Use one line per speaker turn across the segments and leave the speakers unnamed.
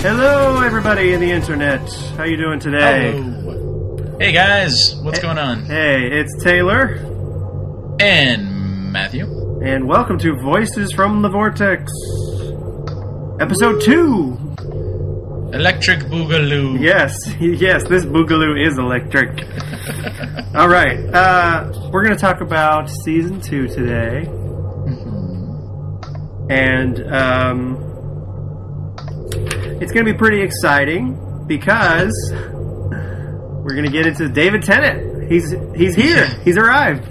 Hello, everybody in the internet. How you doing today?
Hello. Hey guys, what's going on?
Hey, it's Taylor
and Matthew,
and welcome to Voices from the Vortex, Episode 2.
Electric Boogaloo.
Yes, this Boogaloo is electric. All right, we're going to talk about Season 2 today, and it's going to be pretty exciting because we're going to get into David Tennant. He's here. He's arrived.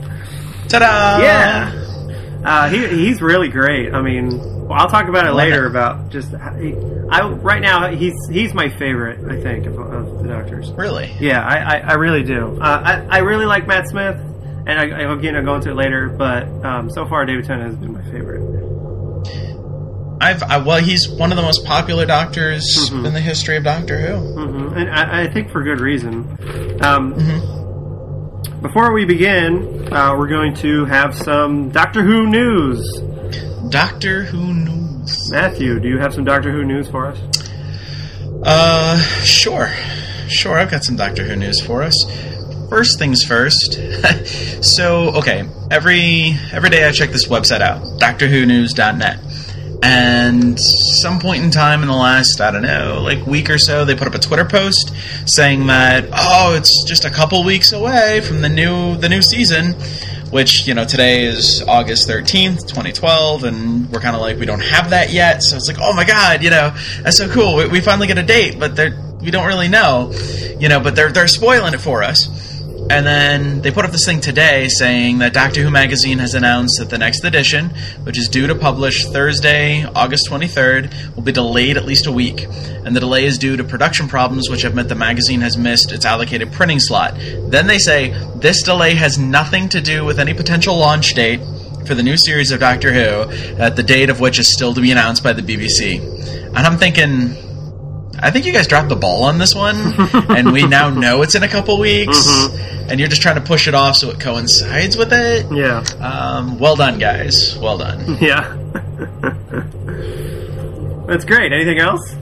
Ta-da!
Yeah. He's really great. I mean, I'll talk about it later about just right now he's my favorite, I think, of the Doctors.
Really?
Yeah, I really do. I really like Matt Smith, and I'll go into it later, but so far David Tennant has been my favorite.
Well, he's one of the most popular Doctors in the history of Doctor Who.
And I think for good reason. Before we begin, we're going to have some Doctor Who news.
Doctor Who news.
Matthew, do you have some Doctor Who news for us?
Sure. I've got some Doctor Who news for us. First things first. So, okay, every day I check this website out, DoctorWhoNews.net. And some point in time in the last, I don't know, like week or so, they put up a Twitter post saying that, it's just a couple weeks away from the new season, which, today is August 13th, 2012, and we're kind of like, we don't have that yet, so it's like, oh my god, that's so cool, we finally get a date, but we don't really know, but they're spoiling it for us. And then they put up this thing today saying that Doctor Who magazine has announced that the next edition, which is due to publish Thursday, August 23rd, will be delayed at least a week. And the delay is due to production problems, which have meant the magazine has missed its allocated printing slot. Then they say this delay has nothing to do with any potential launch date for the new series of Doctor Who, the date of which is still to be announced by the BBC. And I'm thinking, I think you guys dropped the ball on this one, and we now know it's in a couple weeks, and you're just trying to push it off so it coincides with it.
Yeah.
Well done, guys. Well done.
Yeah. That's great. Anything else?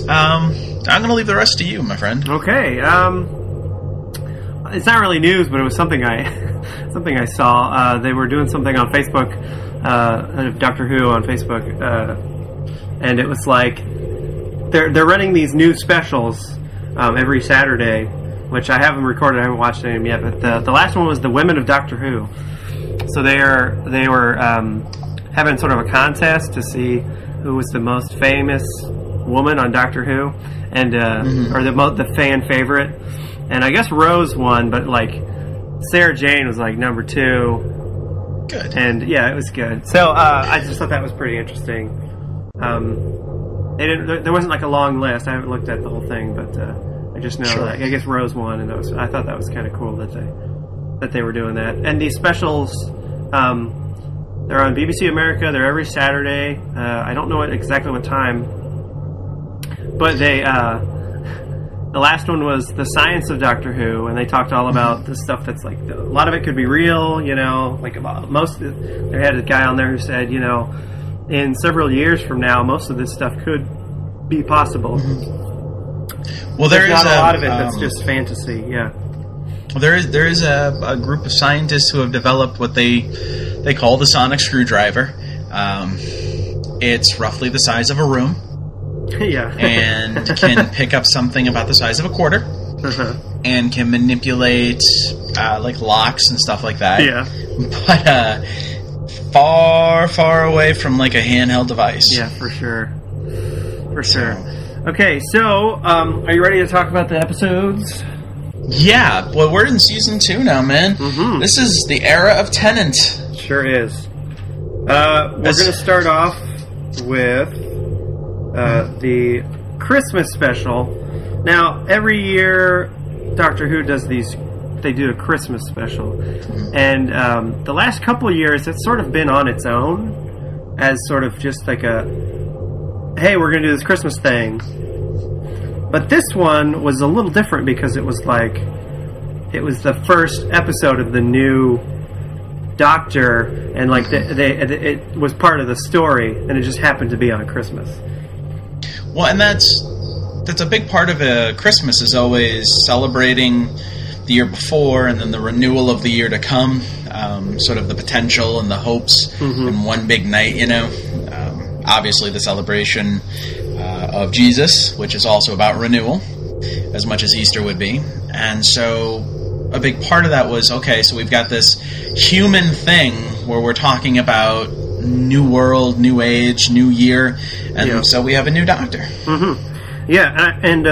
I'm going to leave the rest to you, my friend.
Okay. It's not really news, but it was something I saw. They were doing something on Facebook, Doctor Who on Facebook, and it was like they're running these new specials every Saturday, which I haven't recorded. I haven't watched any of them yet. But the last one was the Women of Doctor Who. So they were having sort of a contest to see who was the most famous woman on Doctor Who, and or the fan favorite. And I guess Rose won, but like Sarah Jane was like number 2.
Good.
And yeah, it was good. So I just thought that was pretty interesting. There wasn't like a long list. I haven't looked at the whole thing, but I just know that I guess Rose won, and I thought that was kind of cool that they were doing that. And these specials, they're on BBC America. They're every Saturday. I don't know exactly what time, but they the last one was the science of Doctor Who, and they talked all about the stuff that's like a lot of it could be real, like about most. They had a guy on there who said, in several years from now, most of this stuff could be possible.
Well, there's
not a lot of it that's just fantasy. Yeah.
Well, there is a group of scientists who have developed what they call the sonic screwdriver. It's roughly the size of a room.
Yeah.
And can pick up something about the size of a quarter. And can manipulate like locks and stuff like that.
Yeah.
But far away from like a handheld device.
Yeah, for sure. Okay, so are you ready to talk about the episodes?
Yeah, well, we're in season 2 now, man. This is the era of Tennant.
Sure is. We're going to start off with the Christmas special. Now, every year Doctor Who does they do a Christmas special. And the last couple of years, it's sort of been on its own as sort of just like hey, we're going to do this Christmas thing. But this one was a little different because it was the first episode of the new Doctor, and it was part of the story, and it just happened to be on Christmas.
Well, and that's a big part of Christmas, is always celebrating the year before and then the renewal of the year to come, sort of the potential and the hopes in one big night, you know. Obviously the celebration of Jesus, which is also about renewal, as much as Easter would be. And so a big part of that was, okay, so we've got this human thing where we're talking about new world, new age, new year, and so we have a new doctor.
Yeah, and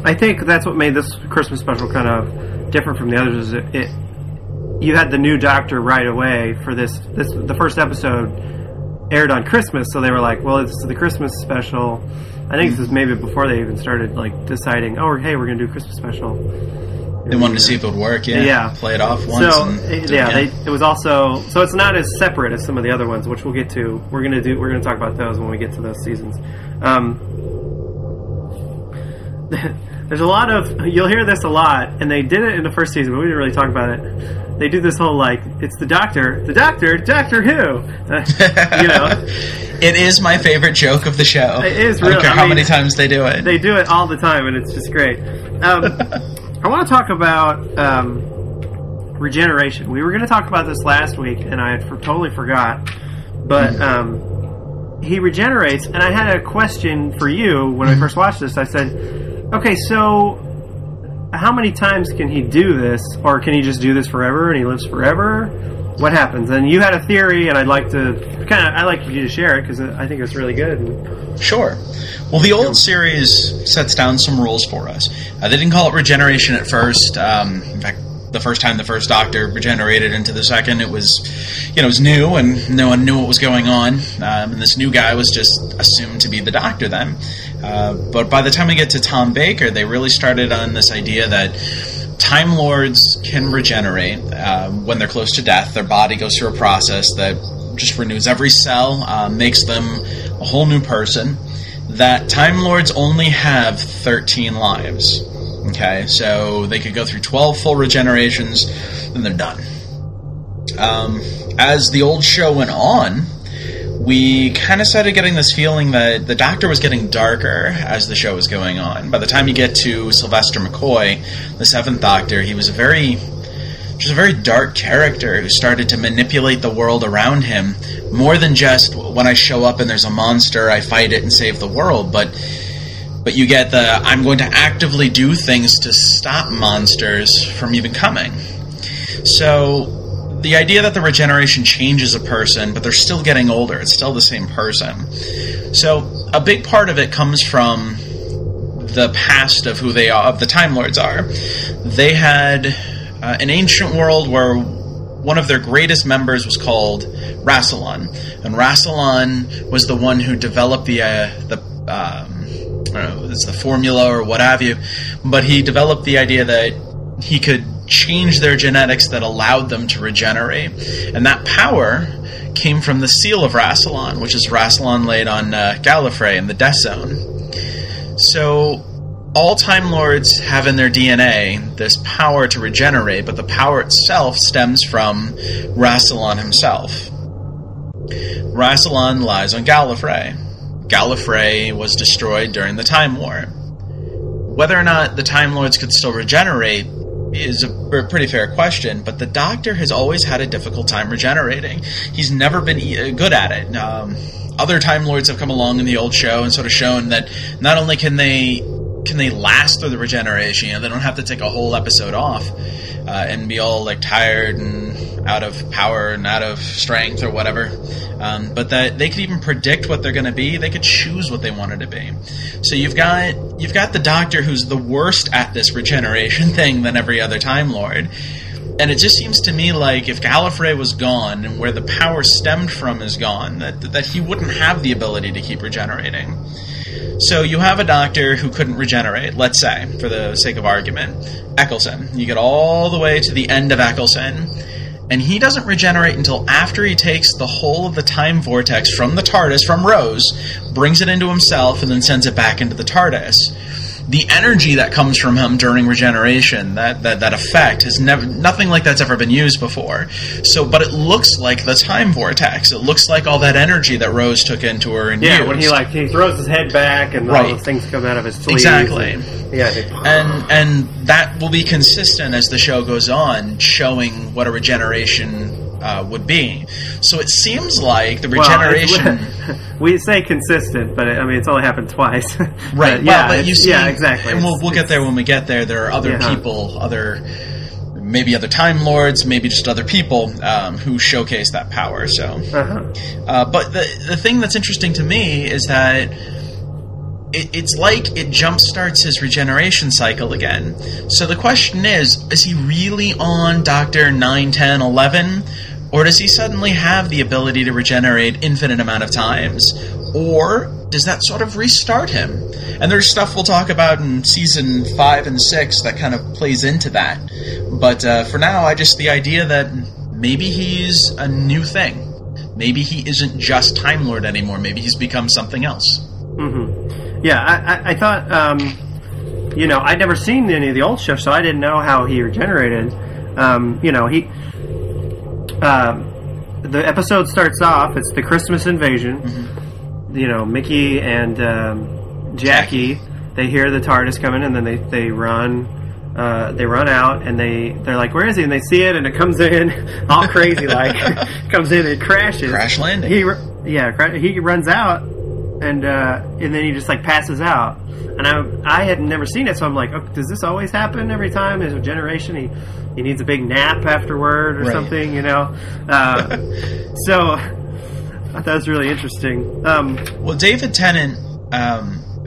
I think that's what made this Christmas special kind of different from the others. Is you had the new doctor right away for this. The first episode aired on Christmas, so they were like, "Well, this is the Christmas special." I think this is maybe before they even started like deciding, "Oh, hey, we're going to do a Christmas special."
They wanted to see if it would work. Yeah. Play it off once.
So it was also it's not as separate as some of the other ones, which we'll get to. We're going to talk about those when we get to those seasons. There's a lot of, you'll hear this a lot, and they did it in the first season, but we didn't really talk about it. They do this whole, like, it's the Doctor Who, you know.
It is my favorite joke of the show.
It is
really. I don't care how many times they do it.
They do it all the time, and it's just great. I want to talk about regeneration. We were going to talk about this last week, and I had totally forgot, but he regenerates, and I had a question for you when I first watched this. I said, okay, so how many times can he do this, or can he just do this forever and he lives forever? What happens? And you had a theory, and I'd like you to share it because I think it's really good.
Sure. Well, the old series sets down some rules for us. They didn't call it regeneration at first. In fact, the first time the first Doctor regenerated into the second, it was new, and no one knew what was going on. And this new guy was just assumed to be the Doctor then. But by the time we get to Tom Baker, they really started on this idea that Time Lords can regenerate when they're close to death. Their body goes through a process that just renews every cell, makes them a whole new person. That Time Lords only have 13 lives. Okay, so they could go through 12 full regenerations, and they're done. As the old show went on, we kind of started getting this feeling that the Doctor was getting darker as the show was going on. By the time you get to Sylvester McCoy, the seventh Doctor, he was a very dark character who started to manipulate the world around him, more than just, when I show up and there's a monster, I fight it and save the world, but you get the, I'm going to actively do things to stop monsters from even coming. So the idea that the regeneration changes a person, but they're still getting older, it's still the same person. So a big part of it comes from the past of who they are, of the Time Lords are. They had an ancient world where one of their greatest members was called Rassilon, and Rassilon was the one who developed I don't know, it's the formula or what have you, but he developed the idea that he could change their genetics that allowed them to regenerate, and that power came from the seal of Rassilon, which is Rassilon laid on Gallifrey in the Death Zone. So all Time Lords have in their DNA this power to regenerate, but the power itself stems from Rassilon himself. Rassilon lies on Gallifrey. Gallifrey was destroyed during the Time War. Whether or not the Time Lords could still regenerate is a pretty fair question, but the Doctor has always had a difficult time regenerating. He's never been good at it. Other Time Lords have come along in the old show and sort of shown that not only can they last through the regeneration, they don't have to take a whole episode off and be all like tired and out of power and out of strength or whatever, but that they could even predict what they're going to be. They could choose what they wanted to be. So you've got the Doctor, who's the worst at this regeneration thing than every other Time Lord. And it just seems to me like if Gallifrey was gone and where the power stemmed from is gone, that he wouldn't have the ability to keep regenerating. So you have a Doctor who couldn't regenerate, let's say, for the sake of argument, Eccleston. You get all the way to the end of Eccleston, and he doesn't regenerate until after he takes the whole of the time vortex from the TARDIS, from Rose, brings it into himself, and then sends it back into the TARDIS. the energy that comes from him during regeneration, that effect, has nothing like that's ever been used before. So, but it looks like the time vortex. It looks like all that energy that Rose took into her and used.
When he throws his head back and all those things come out of his sleeves.
Exactly.
And
that will be consistent as the show goes on, showing what a regeneration would be. So it seems like the regeneration...
we say consistent, but it's only happened twice.
Right. But you see,
exactly.
And we'll get there when we get there. There are other people, maybe other Time Lords, maybe just other people who showcase that power. So, but the thing that's interesting to me is that it's like it jumpstarts his regeneration cycle again. So the question is he really on Doctor 9, 10, 11? Or does he suddenly have the ability to regenerate infinite amount of times? Or does that sort of restart him? And there's stuff we'll talk about in Season 5 and 6 that kind of plays into that. But for now, the idea that maybe he's a new thing. Maybe he isn't just Time Lord anymore. Maybe he's become something else.
Mm-hmm. Yeah, I thought, I'd never seen any of the old shows, so I didn't know how he regenerated. The episode starts off, it's the Christmas invasion. Mm-hmm. Mickey and Jackie, they hear the TARDIS coming, and then they run out, and they're like, where is he? And they see it, and it comes in all crazy, comes in and crashes.
Crash landing.
He runs out, and then he just passes out. And I had never seen it, so I'm like, does this always happen every time? His regeneration, he needs a big nap afterward or something, So I thought it was really interesting.
Well, David Tennant,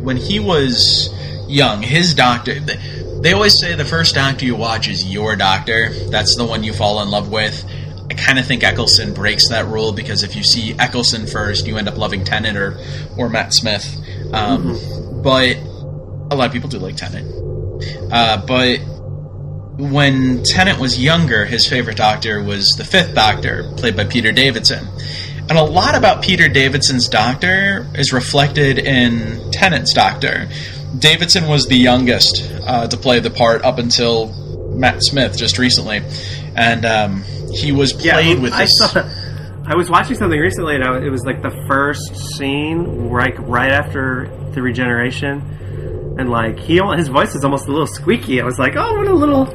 when he was young, his doctor... They always say the first Doctor you watch is your Doctor. That's the one you fall in love with. I kind of think Eccleston breaks that rule, because if you see Eccleston first, you end up loving Tennant or Matt Smith. But a lot of people do like Tennant. But when Tennant was younger, his favorite Doctor was the Fifth Doctor, played by Peter Davison. And a lot about Peter Davidson's Doctor is reflected in Tennant's Doctor. Davidson was the youngest to play the part up until Matt Smith just recently. And he was played with this...
I was watching something recently, and it was the first scene, right after the regeneration, and his voice is almost a little squeaky. I was like, oh, what a little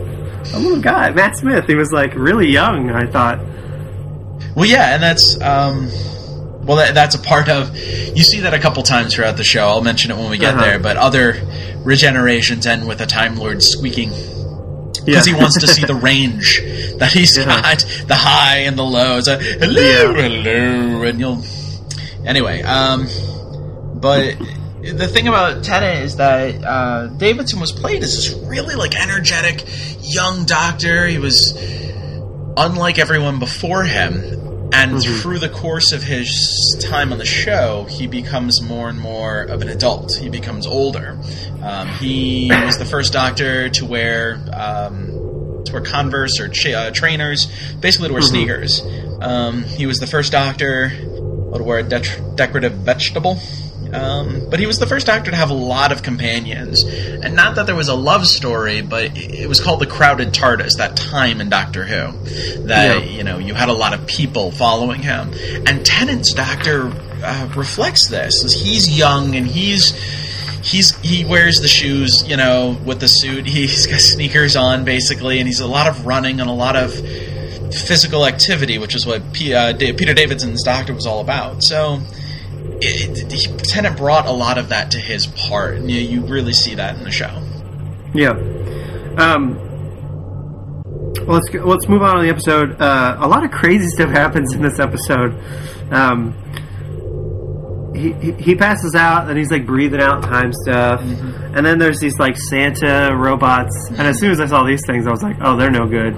guy, Matt Smith. He was really young, I thought.
Well, yeah, and that's that's a part of... You see that a couple times throughout the show. I'll mention it when we get there, but other regenerations end with a Time Lord squeaking. Because he wants to see the range that he's got, the high and the low. It's hello, and you'll... Anyway, but the thing about Tennant is that Davidson was played as this really energetic young Doctor. He was unlike everyone before him. And through the course of his time on the show, he becomes more and more of an adult. He becomes older. He was the first Doctor to wear Converse or trainers, basically to wear sneakers. He was the first Doctor to wear a decorative vegetable. But he was the first Doctor to have a lot of companions. And not that there was a love story, but it was called the crowded TARDIS, that time in Doctor Who. That, you had a lot of people following him. And Tennant's Doctor reflects this. He's young, and he wears the shoes, with the suit. He's got sneakers on, basically, and he's a lot of running and a lot of physical activity, which is what Peter Davidson's Doctor was all about. So... Tennant brought a lot of that to his part, and you really see that in the show. Yeah.
Well, let's move on to the episode. A lot of crazy stuff happens in this episode. He passes out, and he's breathing out time stuff, and then there's these Santa robots. And as soon as I saw these things, I was like, "Oh, they're no good."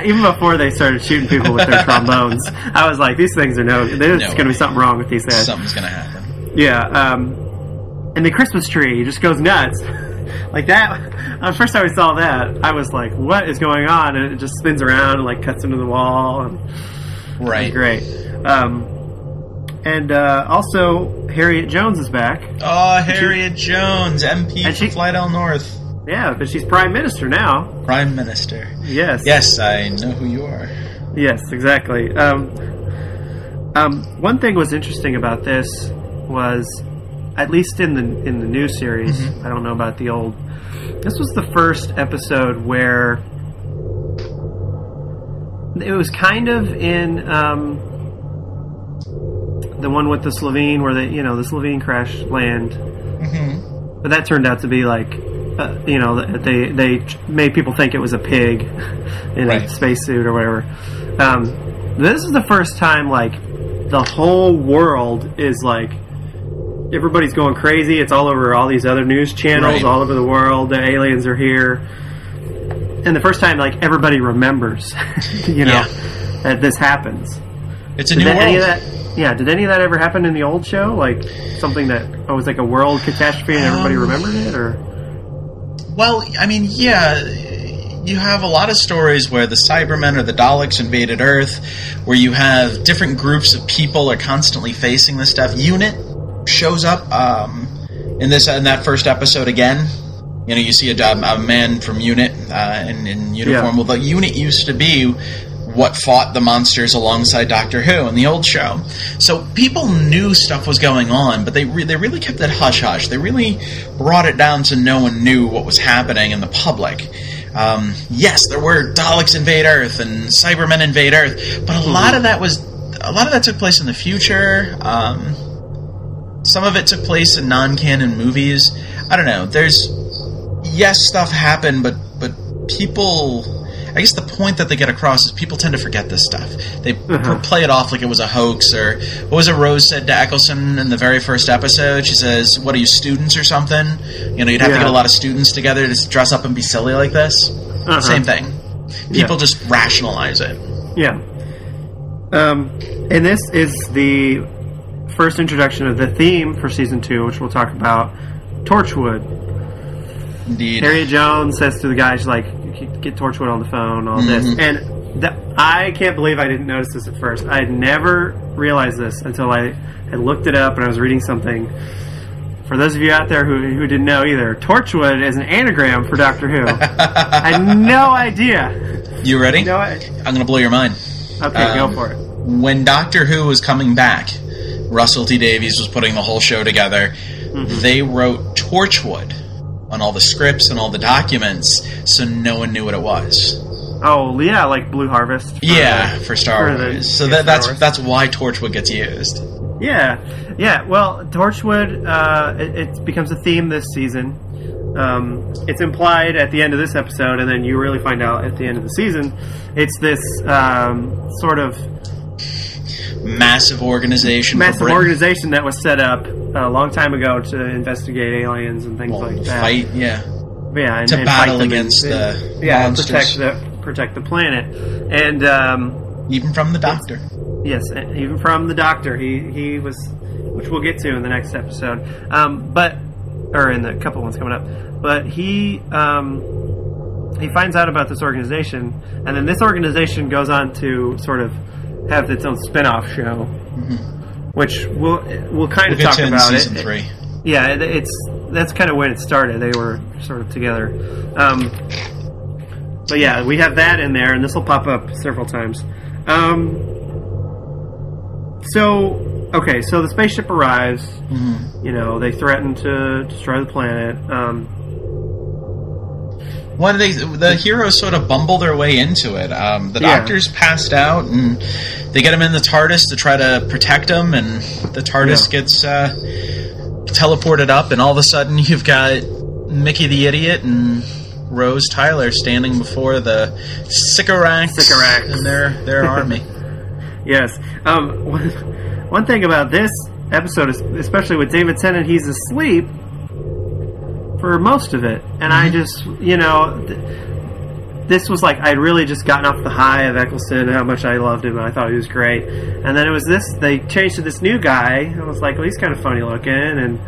Even before they started shooting people with their trombones, I was like, "These things are no. There's going to be something wrong with these things.
Something's going to happen."
Yeah. And the Christmas tree just goes nuts. That. First time I saw that, I was like, "What is going on?" And it just spins around and cuts into the wall. And,
right.
Great. And also, Harriet Jones is back.
Oh, Harriet Jones, MP for Flydale North.
Yeah, but she's Prime Minister now.
Prime Minister.
Yes.
Yes, I know who you are.
Yes, exactly. One thing was interesting about this was, at least in the new series, I don't know about the old, this was the first episode where it was kind of in the one with the Slovene, where the Slovene crash land, but that turned out to be like, they made people think it was a pig in a spacesuit or whatever. This is the first time like the whole world is like, everybody's going crazy. It's all over all these other news channels all over the world. The aliens are here, and the first time like everybody remembers, that this happens. It's a new world. Did any of that ever happen in the old show? Like something that was like a world catastrophe and everybody remembered it, or?
Well, I mean, you have a lot of stories where the Cybermen or the Daleks invaded Earth, where you have different groups of people are constantly facing this stuff. UNIT shows up in that first episode again. You see a man from UNIT in uniform. Well, the UNIT used to be what fought the monsters alongside Doctor Who in the old show. So people knew stuff was going on, but they really kept it hush-hush. They really brought it down so no one knew what was happening in the public. Yes, there were Daleks invade Earth and Cybermen invade Earth, but a lot of that took place in the future. Some of it took place in non-canon movies. I don't know. Stuff happened, but people, I guess the point that they get across is people tend to forget this stuff. They play it off like it was a hoax, or what was it Rose said to Eccleston in the very first episode? She says, "What are you, students or something? You'd have to get a lot of students together to dress up and be silly like this." Same thing. People just rationalize it. Yeah.
And this is the first introduction of the theme for season 2, which we'll talk about, Torchwood.
Indeed.
Harriet Jones says to the guy, she's like, get Torchwood on the phone, all this. And I can't believe I didn't notice this at first. I had never realized this until I had looked it up and I was reading something. For those of you out there who didn't know either, Torchwood is an anagram for Doctor Who. I had no idea.
You ready? I'm going to blow your mind.
Okay, go for it.
When Doctor Who was coming back, Russell T Davies was putting the whole show together. They wrote Torchwood on all the scripts and all the documents, so no one knew what it was.
Oh, yeah, like Blue Harvest.
For Star Wars. So that's why Torchwood gets used.
Yeah. Well, Torchwood, it becomes a theme this season. It's implied at the end of this episode, and then you really find out at the end of the season. It's this sort of
massive organizing
organization that was set up a long time ago to investigate aliens and things like that.
Fight,
and
battle against the monsters.
Protect the planet, and
even from the Doctor.
Yes, even from the Doctor. He was, which we'll get to in the next episode, or in the couple ones coming up. But he finds out about this organization, and then this organization goes on to sort of have its own spin-off show, which we'll kind of talk about
in season 3.
That's kind of when it started. They were sort of together. But yeah, we have that in there, and this will pop up several times. So the spaceship arrives. They threaten to destroy the planet.
The heroes sort of bumble their way into it. The Doctor's passed out, and they get him in the TARDIS to try to protect him, and the TARDIS gets teleported up, and all of a sudden you've got Mickey the Idiot and Rose Tyler standing before the Sycorax and their army.
Yes. One thing about this episode, especially with David Tennant, he's asleep for most of it, and I just, this was like, I'd really just gotten off the high of Eccleston, how much I loved him, and I thought he was great, and then it was this, they changed to this new guy, I was like, well, he's kind of funny looking, and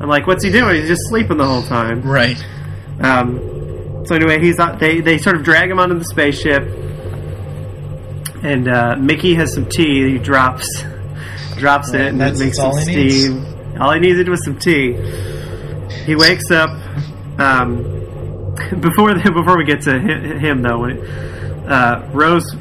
I'm like, what's he doing? He's just sleeping the whole time.
Right.
So anyway, they sort of drag him onto the spaceship, and Mickey has some tea that he drops drops it, and
that's
makes
all
some
he needs.
steam. All he needed was some tea. He wakes up. Before we get to him, though, Rose,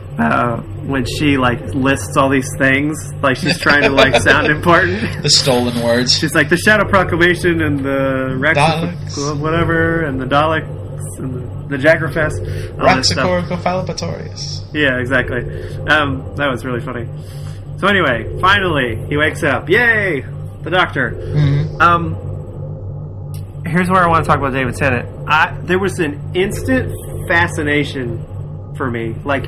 when she like lists all these things, like she's trying to like sound important.
The stolen words.
She's like the Shadow Proclamation and the
Daleks.
whatever, and the Daleks and the Jaggerfest.
Roxicoricophalopatorius.
Yeah, exactly. That was really funny. So anyway, finally he wakes up. Yay, the Doctor.
Mm-hmm.
Here's where I want to talk about David Tennant. There was an instant fascination for me. Like,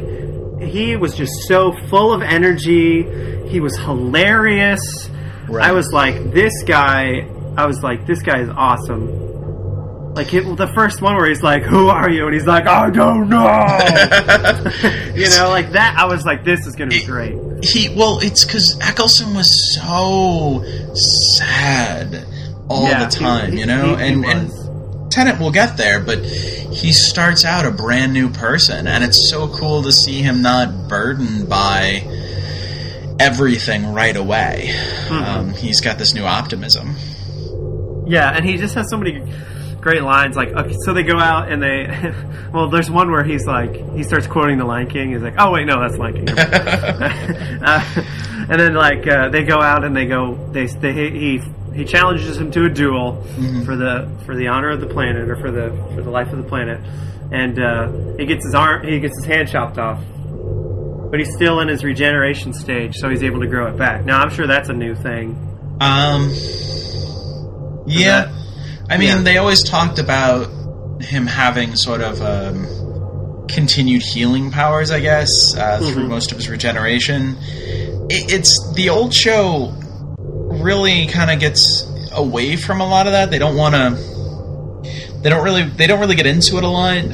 he was just so full of energy. He was hilarious.
Right.
I was like, this guy is awesome. Like, the first one where he's like, who are you? And he's like, I don't know. You know, like that. I was like, this is going to be great.
It's because Eccleston was so sad all the time, you know? And Tennant will get there, but he starts out a brand new person, and it's so cool to see him not burdened by everything right away. Mm-hmm. He's got this new optimism.
Yeah, and he just has so many great lines. Like, okay, so they go out and they... well, there's one where he's like... He starts quoting the Lion King. He's like, oh, wait, no, that's Lion King. And then, like, they go out and they go... He challenges him to a duel mm-hmm. for the honor of the planet, or for the life of the planet, and he gets his hand chopped off, but he's still in his regeneration stage, so he's able to grow it back. Now I'm sure that's a new thing.
Yeah, I mean they always talked about him having sort of continued healing powers, I guess, mm-hmm. through most of his regeneration. It's the old show. Really kind of gets away from a lot of that. They don't really get into it a lot.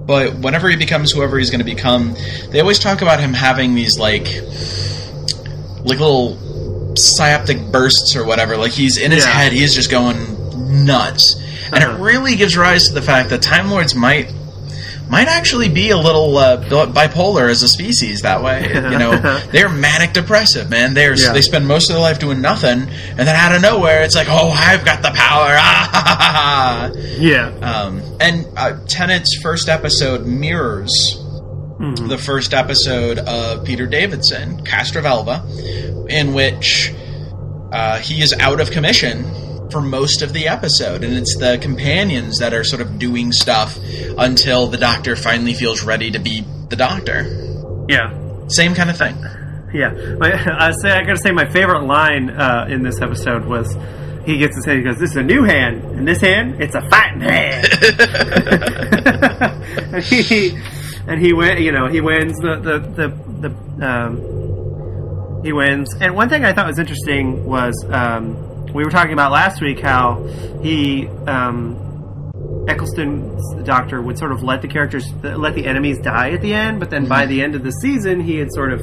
But whenever he becomes whoever he's going to become, they always talk about him having these like little synaptic bursts or whatever. Like he's in his head, he's just going nuts. And it really gives rise to the fact that Time Lords might actually be a little bipolar as a species that way. You know, they're manic depressive, man. They spend most of their life doing nothing, and then out of nowhere, it's like, oh, I've got the power. And Tennant's first episode mirrors mm-hmm. the first episode of Peter Davidson, Castrovelva, in which he is out of commission for most of the episode, and it's the companions that are sort of doing stuff until the Doctor finally feels ready to be the Doctor. Yeah. Same kind of thing.
Yeah. I gotta say my favorite line in this episode was he gets his hand, he goes, this is a new hand, and this hand, it's a fighting hand. and he wins he wins. And one thing I thought was interesting was we were talking about last week how he, Eccleston's Doctor would sort of let the enemies die at the end, but then mm-hmm. by the end of the season, he had sort of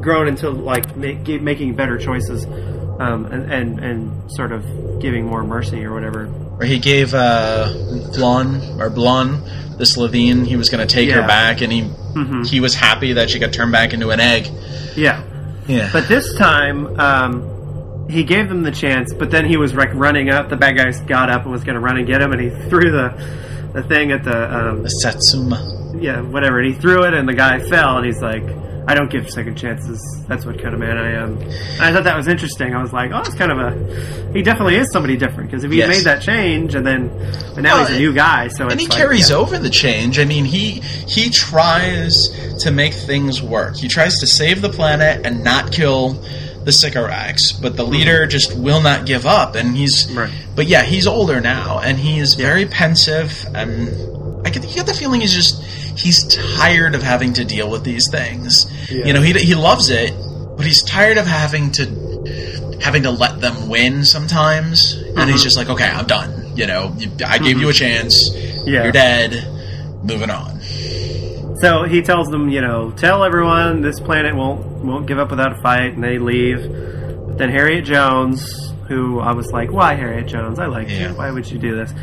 grown into like making better choices, and sort of giving more mercy or whatever.
Or he gave Blonde, this Levine, he was going to take her back, and
mm-hmm.
he was happy that she got turned back into an egg.
Yeah. But this time, he gave them the chance, but then he was running up. The bad guys got up and was going to run and get him, and he threw the thing at the
Satsuma.
Yeah, whatever. And he threw it, and the guy fell, and he's like, I don't give second chances. That's what kind of man I am. And I thought that was interesting. I was like, oh, it's kind of he definitely is somebody different, because if he had made that change, but now he's a new guy, so
and he carries over the change. I mean, he tries to make things work. He tries to save the planet and not kill the Sycorax, but the leader just will not give up, and but he's older now, and he's very pensive, and I get the feeling he's tired of having to deal with these things. You know, he loves it, but he's tired of having to let them win sometimes, and he's just like, okay, I'm done. You know, I gave you a chance. You're dead. Moving on.
So he tells them, tell everyone this planet won't give up without a fight, and they leave. But then Harriet Jones, who I was like, why Harriet Jones? I like you. Why would you do this?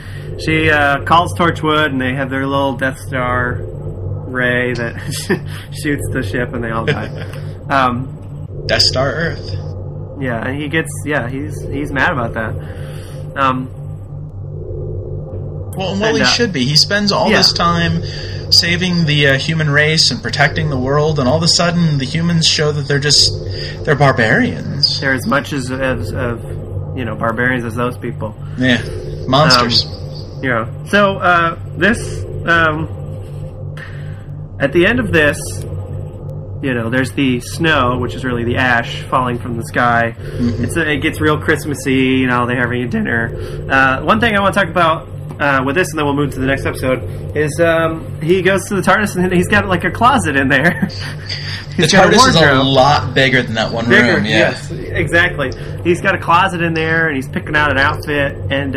She calls Torchwood, and they have their little Death Star ray that shoots the ship, and they all die.
Death Star Earth.
Yeah, and he's mad about that.
Well, he should be. He spends all this time saving the human race and protecting the world, and all of a sudden the humans show that they're barbarians.
They're as much as barbarians as those people.
Yeah, monsters.
So this at the end of this, there's the snow, which is really the ash falling from the sky. Mm-hmm. It gets real Christmassy. They're having a dinner. One thing I want to talk about with this, and then we'll move to the next episode, is he goes to the TARDIS and he's got like a closet in there.
The TARDIS is a lot bigger than that one room. Yeah.
Yes, exactly. He's got a closet in there, and he's picking out an outfit. And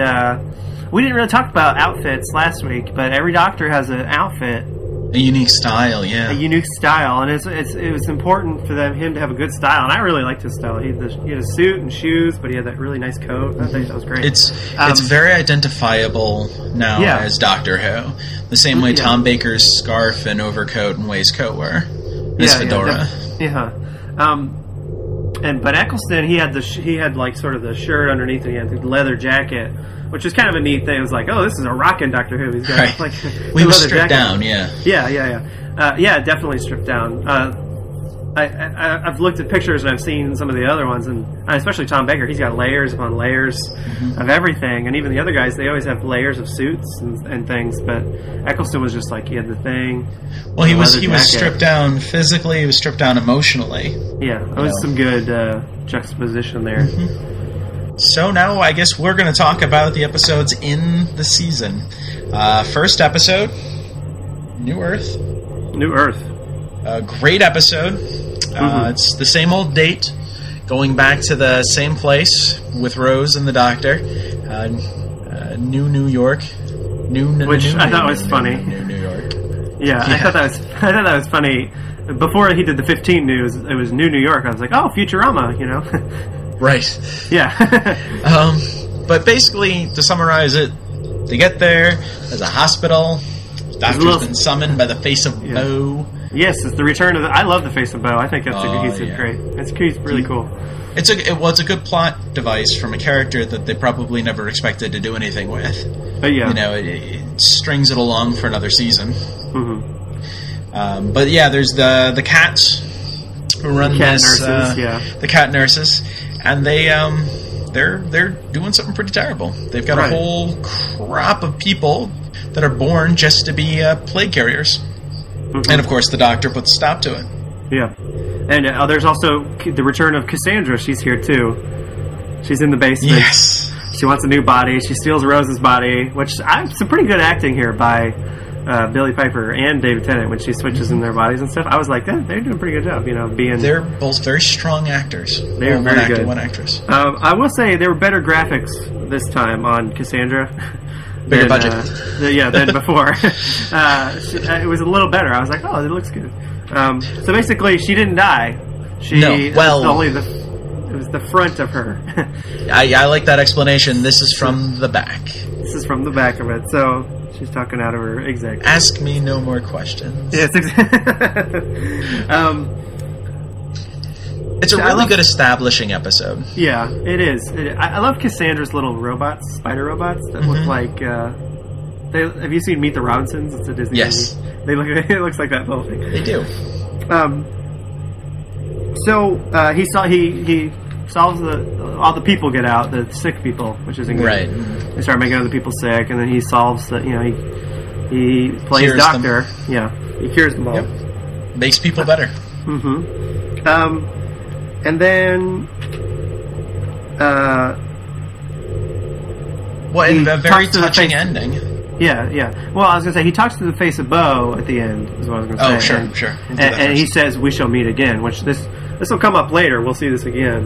we didn't really talk about outfits last week, but every Doctor has an outfit.
A unique style, yeah.
A unique style, and it was important for him to have a good style, and I really liked his style. He had a suit and shoes, but he had that really nice coat. I think that was great.
It's very identifiable now as Doctor Who, the same way Tom Baker's scarf and overcoat and waistcoat were. His fedora.
But Eccleston, he had like sort of the shirt underneath, and he had the leather jacket, which is kind of a neat thing. It was like, oh, this is a rockin' Doctor Who. He's got like
we were stripped down,
yeah, definitely stripped down. I've looked at pictures and I've seen some of the other ones, and especially Tom Baker. He's got layers upon layers of everything, and even the other guys, they always have layers of suits and things. But Eccleston was just like, he had the thing.
Well, he was stripped down physically. He was stripped down emotionally.
Yeah, it was some good juxtaposition there.
Mm-hmm. So now I guess we're going to talk about the episodes in the season. First episode, New Earth.
New Earth.
A great episode. It's the same old date, going back to the same place with Rose and the Doctor. New York.
Which I thought was funny.
New York.
Yeah, I thought that was funny. Before he did the 15 news, it was New York. I was like, oh, Futurama,
Right.
Yeah.
But basically, to summarize it, they get there. There's a hospital. The Doctor's been summoned by the face of Bo.
Yes, it's the return of I love the face of Bo. I think he's great. He's really cool.
It's a good plot device from a character that they probably never expected to do anything with.
But yeah,
it strings it along for another season.
Mm-hmm.
But yeah, there's the cats who run the cat nurses, and they're doing something pretty terrible. They've got a whole crop of people that are born just to be plague carriers. Mm-hmm. And of course, the Doctor puts a stop to it. Yeah.
And there's also the return of Cassandra. She's here too. She's in the basement.
Yes.
She wants a new body. She steals Rose's body, which some pretty good acting here by Billie Piper and David Tennant when she switches in their bodies and stuff. I was like, they're doing a pretty good job, being...
They're both very strong actors.
They're very good.
One actress.
I will say there were better graphics this time on Cassandra.
Bigger budget.
Than before. It was a little better. I was like, oh, it looks good. So basically, she didn't die. It was the front of her.
I like that explanation. This is from the back.
This is from the back of it. So she's talking out of her exact.
Ask me no more questions.
Yes,
it's a really good establishing episode.
Yeah, it is. I love Cassandra's little robots, spider robots that look like. Have you seen Meet the Robinsons? It's a Disney movie. It looks like that whole thing.
They do.
So he solves all the people get out, the sick people, which isn't good.
Right.
They start making other people sick, and then he solves that. He plays
cures
doctor.
Them.
Yeah, he cures them all.
Yep. Makes people better.
Mm-hmm. And then,
a very touching ending.
Yeah. Well, I was going to say, he talks to the face of Bo at the end, is what I was going to say.
Oh, sure.
And he says, we shall meet again, which this will come up later. We'll see this again.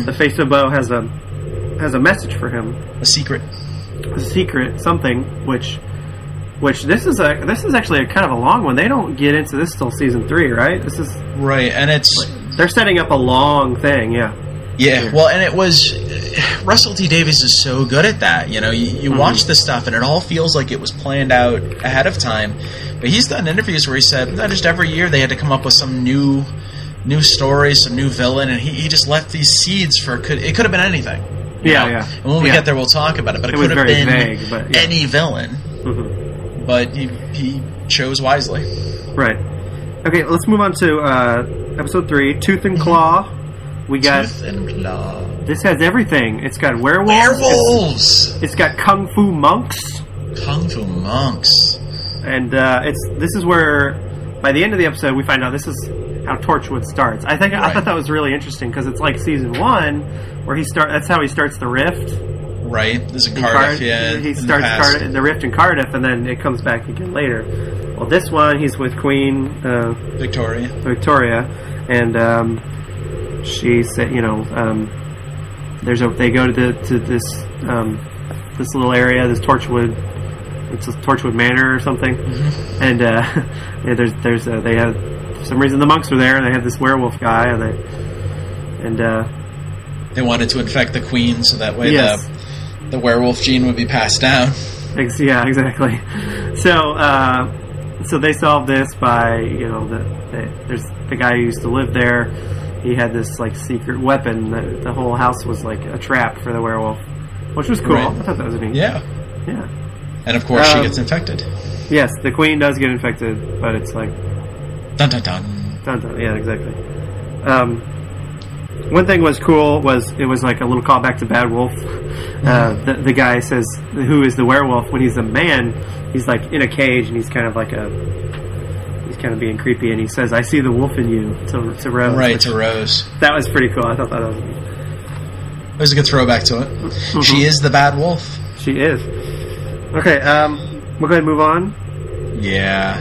The face of Bo has a message for him.
A secret,
something, which this is actually a kind of a long one. They don't get into this till season 3, right? This is...
Right, and it's...
They're setting up a long thing, yeah.
Yeah, well, and it was... Russell T. Davies is so good at that. You watch this stuff, and it all feels like it was planned out ahead of time. But he's done interviews where he said, not just every year they had to come up with some new new story, some new villain, and he just left these seeds for it could have been anything.
Yeah.
And when we get there, we'll talk about it. But it could have been
vague, but,
any villain. Mm-hmm. But he chose wisely.
Right. Okay, let's move on to episode 3, Tooth and Claw. We got
Tooth and Claw.
This has everything. It's got werewolves. It's got kung fu monks.
Kung fu monks.
And this is where, by the end of the episode, we find out this is how Torchwood starts. I thought that was really interesting because it's like season 1 where that's how he starts the rift.
Right. There's a Cardiff.
He starts the rift in Cardiff, and then it comes back again later. Well, this one he's with Queen Victoria, and she said, they go to this little area, this Torchwood. It's a Torchwood Manor or something, and they have, for some reason, the monks are there, and they have this werewolf guy, and
they wanted to infect the queen so that way
yes.
the werewolf gene would be passed down.
Yeah, exactly. So they solved this by there's the guy who used to live there. He had this like secret weapon that the whole house was like a trap for the werewolf, which was cool. Right. I thought that was neat.
Yeah. And of course, she gets infected.
Yes, the queen does get infected, but it's like
dun dun dun.
Dun dun. Yeah, exactly. One thing was cool was it was like a little callback to Bad Wolf. The guy says, "Who is the werewolf?" When he's a man, he's like in a cage and he's kind of being creepy, and he says, "I see the wolf in you," to Rose.
Right, to Rose.
That was pretty cool. I thought that was.
It was a good throwback to it. Mm-hmm. She is the Bad Wolf.
She is. Okay, we'll go ahead and move on.
Yeah.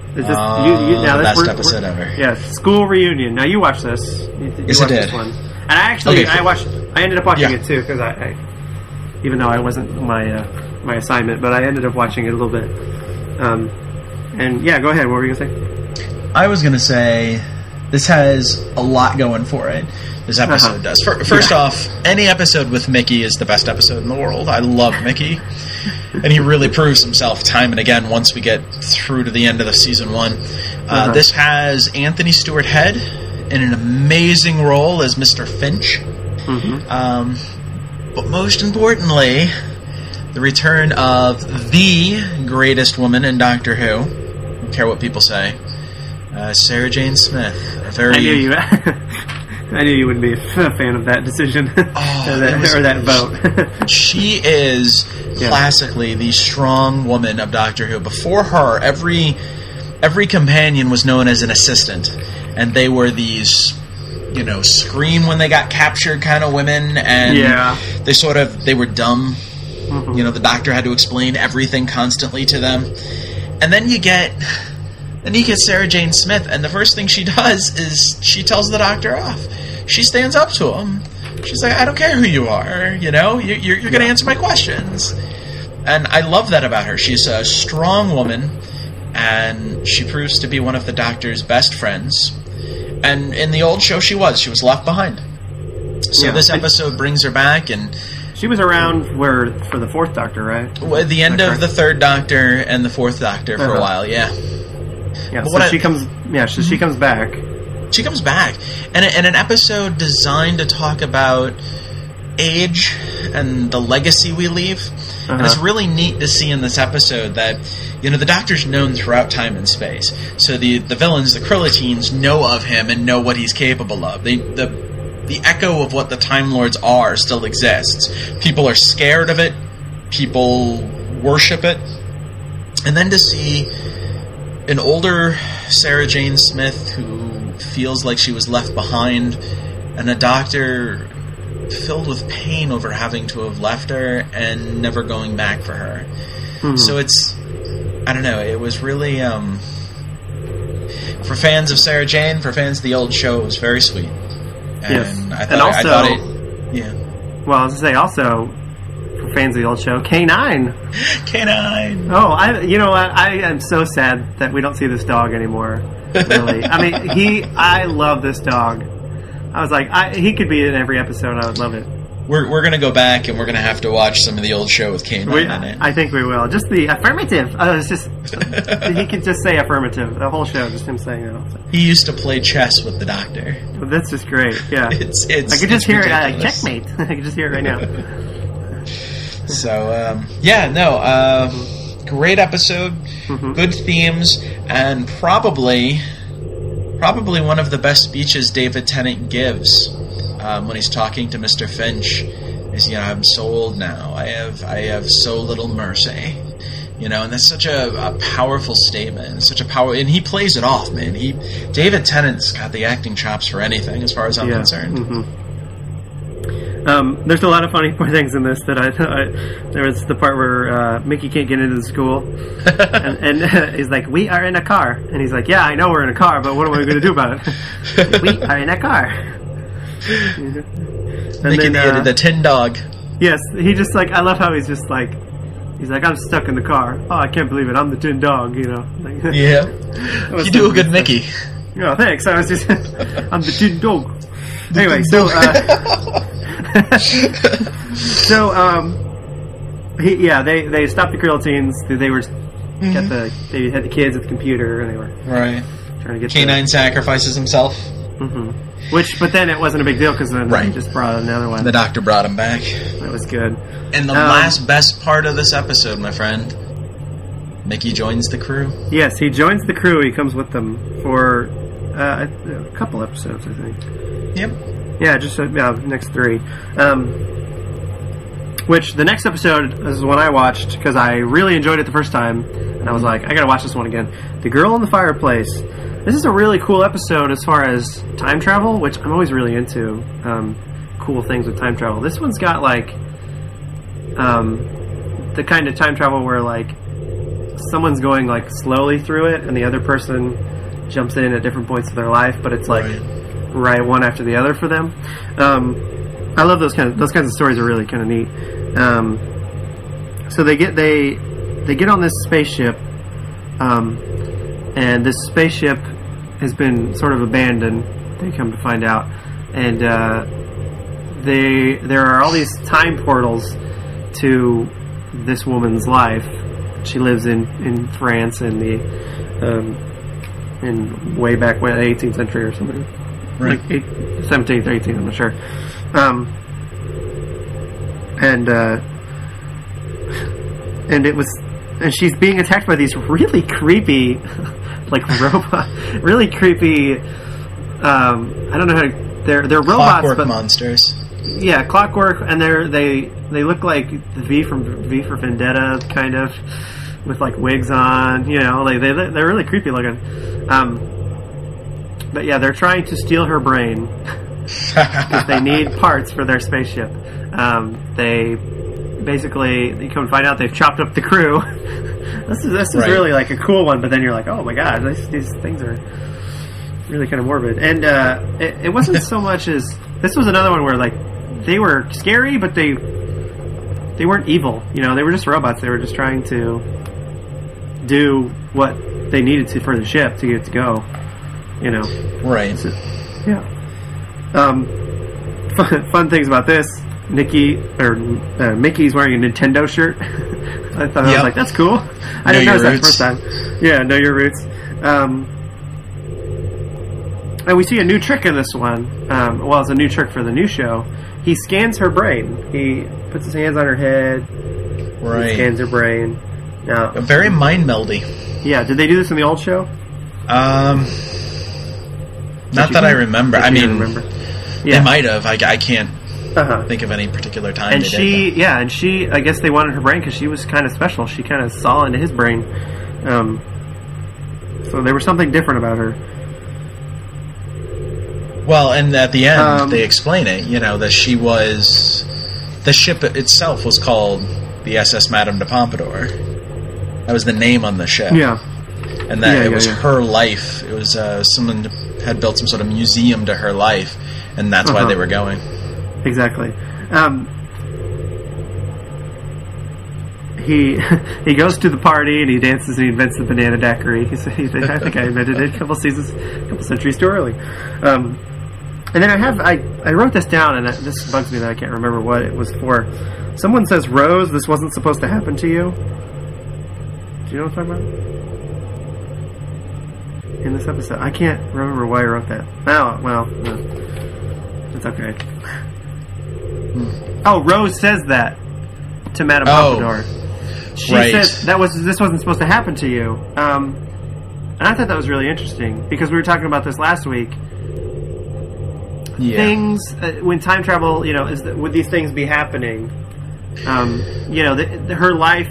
Is this now?
The best episode ever.
Yeah, school reunion. Now you watched this.
Yes, I did.
This one. And I ended up watching it too because I even though I wasn't my assignment, but I ended up watching it a little bit. And yeah, go ahead. What were you gonna say?
I was gonna say this has a lot going for it. This episode does. First off, any episode with Mickey is the best episode in the world. I love Mickey. And he really proves himself time and again once we get through to the end of the season 1. This has Anthony Stewart Head in an amazing role as Mr. Finch. But most importantly, the return of the greatest woman in Doctor Who. I don't care what people say. Sarah Jane Smith.
I knew you wouldn't be a fan of that decision or that vote.
She is classically the strong woman of Doctor Who. Before her, every companion was known as an assistant, and they were these, scream when they got captured kind of women, and they were dumb. The Doctor had to explain everything constantly to them, and then you get Sarah Jane Smith, and the first thing she does is she tells the Doctor off. She stands up to him. She's like, "I don't care who you are, you're going to answer my questions." And I love that about her. She's a strong woman, and she proves to be one of the Doctor's best friends. And in the old show, she was left behind. So this episode brings her back, and
she was around for the 4th Doctor, right?
Well, at the end of the 3rd Doctor and the 4th Doctor for a while, yeah.
Yeah, so she comes back.
She comes back. And an episode designed to talk about age and the legacy we leave. And it's really neat to see in this episode that, the Doctor's known throughout time and space. So the villains, the Krillitines, know of him and know what he's capable of. The echo of what the Time Lords are still exists. People are scared of it. People worship it. And then to see an older Sarah Jane Smith who feels like she was left behind, and a Doctor filled with pain over having to have left her and never going back for her. So it's, I don't know, it was really, for fans of Sarah Jane, for fans of the old show, it was very sweet. And I thought it, yeah.
Well, I was going to say, also, for fans of the old show, K9.
K9.
Oh, I am so sad that we don't see this dog anymore. Really, I mean, I love this dog. I was like, he could be in every episode. I would love it.
we're going to go back and we're going to have to watch some of the old show with K9 in it.
I think we will. Just the affirmative. It's just he can just say affirmative. The whole show, just him saying it. Also.
He used to play chess with the Doctor.
Well, that's just great. Yeah,
it's
I could just hear
ridiculous.
it. Checkmate. I can just hear it right now.
So great episode, good themes, and probably one of the best speeches David Tennant gives when he's talking to Mr. Finch is, I'm so old now. I have so little mercy. And that's such a powerful statement. Such a and he plays it off, man. David Tennant's got the acting chops for anything, as far as I'm concerned.
There's a lot of funny things in this that I there was the part where Mickey can't get into the school, and he's like, "We are in a car," and he's like, "Yeah, I know we're in a car, but what am I going to do about it?" "We are in a car." And
Mickey
then,
the tin dog.
Yes, he just I love how he's just like, I'm stuck in the car. Oh, I can't believe it. I'm the tin dog. Like,
yeah. You do a good Mickey.
Oh, thanks. I was just, I'm the tin dog. Anyway, so. They stopped the Krill teens. They were they had the kids at the computer, and they were trying to get
K9 sacrifices himself.
But then it wasn't a big deal because then they just brought another one.
The Doctor brought him back.
That was good.
And the last best part of this episode, my friend, Mickey joins the crew. Yes,
he joins the crew. He comes with them for a couple episodes, I think.
Yep.
Yeah, just next 3. Which the next episode is one I watched because I really enjoyed it the first time, and I was like, I gotta watch this one again. The Girl in the Fireplace. This is a really cool episode as far as time travel, which I'm always really into. Cool things with time travel. This one's got the kind of time travel where someone's going slowly through it, and the other person jumps in at different points of their life, but it's right one after the other for them. I love those kinds of stories. Are really kind of neat. So they get on this spaceship, and this spaceship has been sort of abandoned. They come to find out, and there are all these time portals to this woman's life. She lives in France in way back when, the 18th century or something.
Right.
17th or 18th, I'm not sure. And she's being attacked by these really creepy, robot, really creepy. I don't know how to. They're robots,
Clockwork
but
monsters.
Yeah, clockwork, and they look like the V for Vendetta, kind of, with wigs on. They're really creepy looking. But yeah, they're trying to steal her brain because they need parts for their spaceship. They basically, you come to find out, they've chopped up the crew. This is really a cool one, but then you're like, oh my god, these things are really kind of morbid. And it wasn't so much as, this was another one where they were scary, but they weren't evil. They were just robots. They were just trying to do what they needed to for the ship to get it to go.
Right.
So, yeah. Fun things about this. Mickey's wearing a Nintendo shirt. I thought, I was like, that's cool. I didn't notice that the first time. Yeah, know your roots. And we see a new trick in this one. It's a new trick for the new show. He scans her brain. He puts his hands on her head.
Right.
He scans her brain. Now,
very mind meldy.
Yeah. Did they do this in the old show?
Not that I remember. I mean,
they
might have. I can't think of any particular time.
And she, I guess they wanted her brain because she was kind of special. She kind of saw into his brain. So there was something different about her.
Well, and at the end, they explain it. That she was, the ship itself was called the SS Madame de Pompadour. That was the name on the ship.
Yeah.
And that it was her life. It was someone had built some sort of museum to her life, and that's why they were going.
Exactly. He goes to the party and he dances and he invents the banana daiquiri. I think I invented it a couple centuries too early. And then I wrote this down, and this bugs me that I can't remember what it was for. Someone says, Rose, this wasn't supposed to happen to you. Do you know what I'm talking about? In this episode. I can't remember why I wrote that. Oh, well, no. It's okay. Oh, Rose says that to Madame Pompadour. She says this wasn't supposed to happen to you. And I thought that was really interesting because we were talking about this last week.
Yeah.
Things when time travel, would these things be happening? Her life,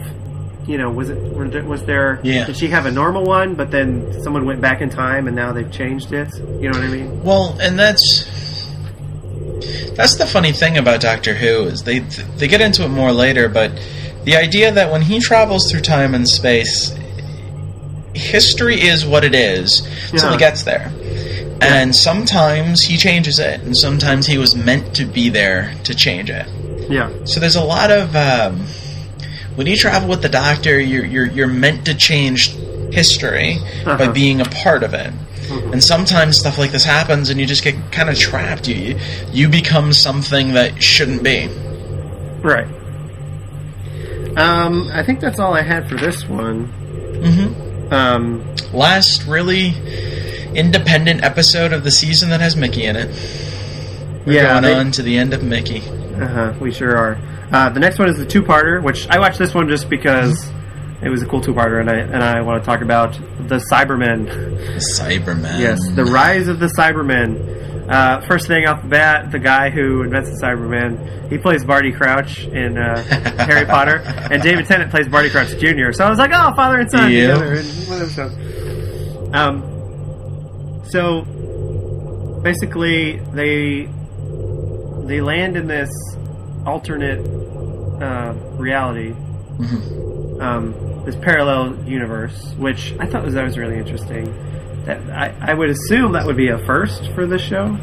was there?
Yeah.
Did she have a normal one, but then someone went back in time and now they've changed it? You know what I mean?
Well, and that's the funny thing about Doctor Who is they get into it more later, but the idea that when he travels through time and space, history is what it is until he gets there. And sometimes he changes it, and sometimes he was meant to be there to change it.
Yeah.
So there's a lot of when you travel with the Doctor, you're meant to change history by being a part of it. And sometimes stuff like this happens, and you just get kind of trapped. You become something that shouldn't be.
Right. I think that's all I had for this one.
Mm-hmm. Last really independent episode of the season that has Mickey in it. We're going on to the end of Mickey.
We sure are. The next one is the two-parter, which I watched this one just because it was a cool two-parter, and I want to talk about the Cybermen.
The Cybermen.
Yes, the rise of the Cybermen. First thing off the bat, the guy who invents the Cybermen, he plays Barty Crouch in Harry Potter, and David Tennant plays Barty Crouch Jr. So I was like, oh, father and son together in one of those. So basically, they land in this alternate reality, this parallel universe, which I thought was really interesting. That I would assume that would be a first for this show.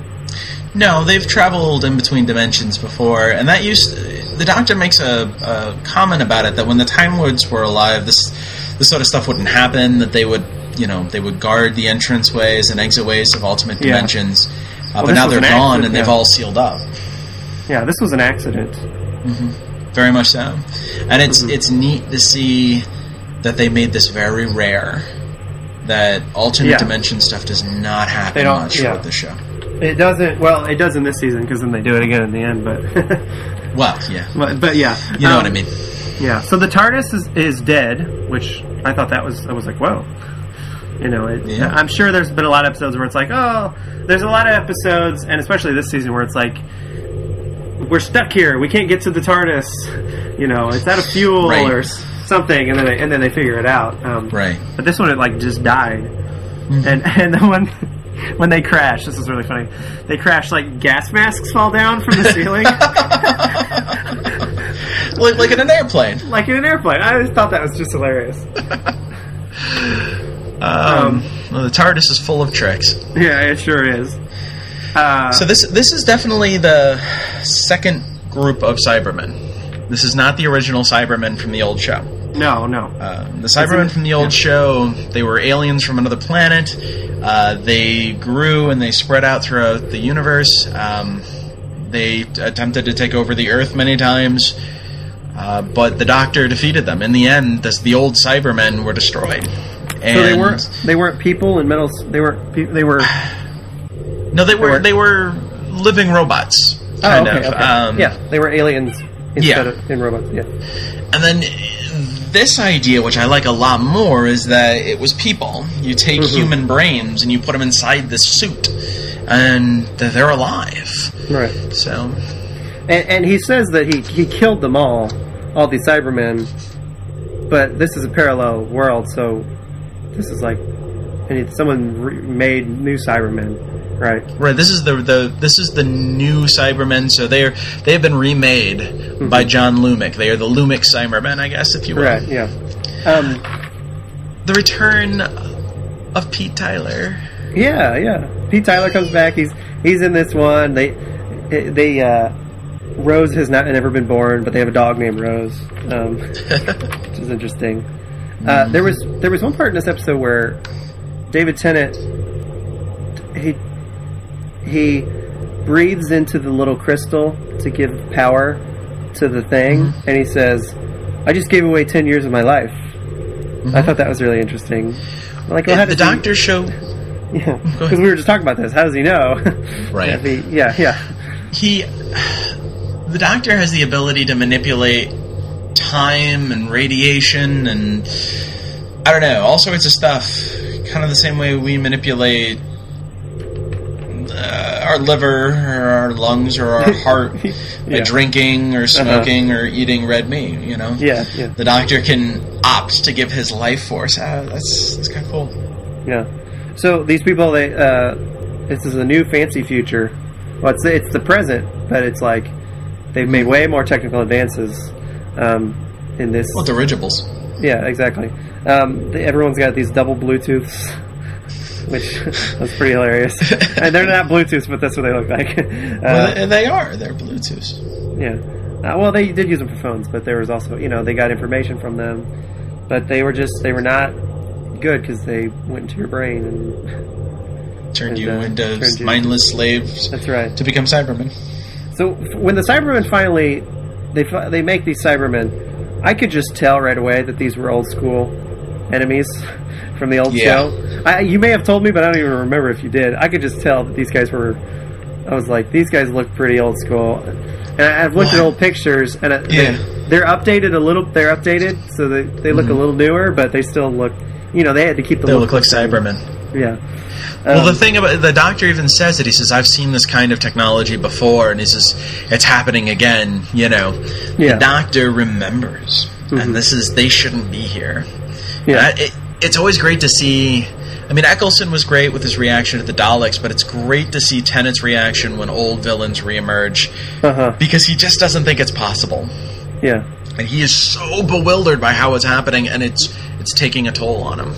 No, they've traveled in between dimensions before, and the Doctor makes a comment about it, that when the Time Lords were alive, this sort of stuff wouldn't happen, that they would guard the entranceways and exitways of alternate dimensions, but now they're gone and they've all sealed up.
Yeah, this was an accident.
Very much so. And it's neat to see that they made this very rare. That alternate dimension stuff does not happen much with the show.
It doesn't. Well, it does in this season because then they do it again in the end. But
well, yeah.
But yeah,
you know what I mean.
Yeah. So the TARDIS is dead, which I thought I was like, whoa. I'm sure there's been a lot of episodes where it's like, oh, there's a lot of episodes, and especially this season where it's like, we're stuck here. We can't get to the TARDIS. It's out of fuel or something, and then they figure it out.
Right.
But this one, it just died, and then when they crash, this is really funny. They crash gas masks fall down from the ceiling,
like in an airplane.
Like in an airplane. I just thought that was just hilarious.
Well, the TARDIS is full of tricks.
Yeah, it sure is.
So this is definitely the second group of Cybermen. This is not the original Cybermen from the old show.
No.
The Cybermen from the old show, they were aliens from another planet. They grew and they spread out throughout the universe. They attempted to take over the Earth many times, but the Doctor defeated them. In the end, the old Cybermen were destroyed. And
so they weren't people in metal. They were.
No, they were living robots. Kind of.
Okay. They were aliens instead of in robots. Yeah.
And then this idea, which I like a lot more, is that it was people. You take human brains and you put them inside this suit, and they're alive. Right. So,
and he says that he killed them all these Cybermen, but this is a parallel world, so this is someone made new Cybermen. Right.
This is the new Cybermen. So they have been remade by John Lumick. They are the Lumick Cybermen, I guess, if you will. Right. Yeah.
The
return of Pete Tyler.
Yeah. Pete Tyler comes back. He's in this one. They Rose has never been born, but they have a dog named Rose, which is interesting. There was one part in this episode where David Tennant he breathes into the little crystal to give power to the thing, and he says, "I just gave away 10 years of my life." I thought that was really interesting. Like, well, how does
the doctor show?
Yeah, because we were just talking about this. How does he know?
Right. The doctor has the ability to manipulate time and radiation and I don't know, all sorts of stuff. Kind of the same way we manipulate our liver or our lungs or our heart by drinking or smoking or eating red meat. You know.
Yeah.
The doctor can opt to give his life force. That's kind of cool.
Yeah. So these people, this is a new fancy future. Well, it's the present, but it's like they've made way more technical advances in this.
Well, dirigibles.
Yeah, exactly. Everyone's got these double Bluetooths, which was pretty hilarious. And they're not Bluetooths, but that's what they look like.
Well, they are. They're Bluetooths.
Yeah. Well, they did use them for phones, but there was also, they got information from them. But they were not good because they went into your brain and
turned you into mindless slaves.
That's right.
To become Cybermen.
So when the Cybermen finally they make these Cybermen, I could just tell right away that these were old school enemies from the old show. You may have told me, but I don't even remember if you did. I could just tell that these guys were. I was like, these guys look pretty old school, and I've looked at old pictures, and they're updated a little. They're updated, so they look a little newer, but they still look. They had to keep the.
They look like Cybermen.
Yeah.
Well, the thing about the doctor even says it. He says, "I've seen this kind of technology before," and he says, "It's happening again." The doctor remembers, and they shouldn't be here. Yeah, it's always great to see. I mean, Eccleston was great with his reaction to the Daleks, but it's great to see Tennant's reaction when old villains reemerge, because he just doesn't think it's possible.
Yeah,
and he is so bewildered by how it's happening, and it's taking a toll on him.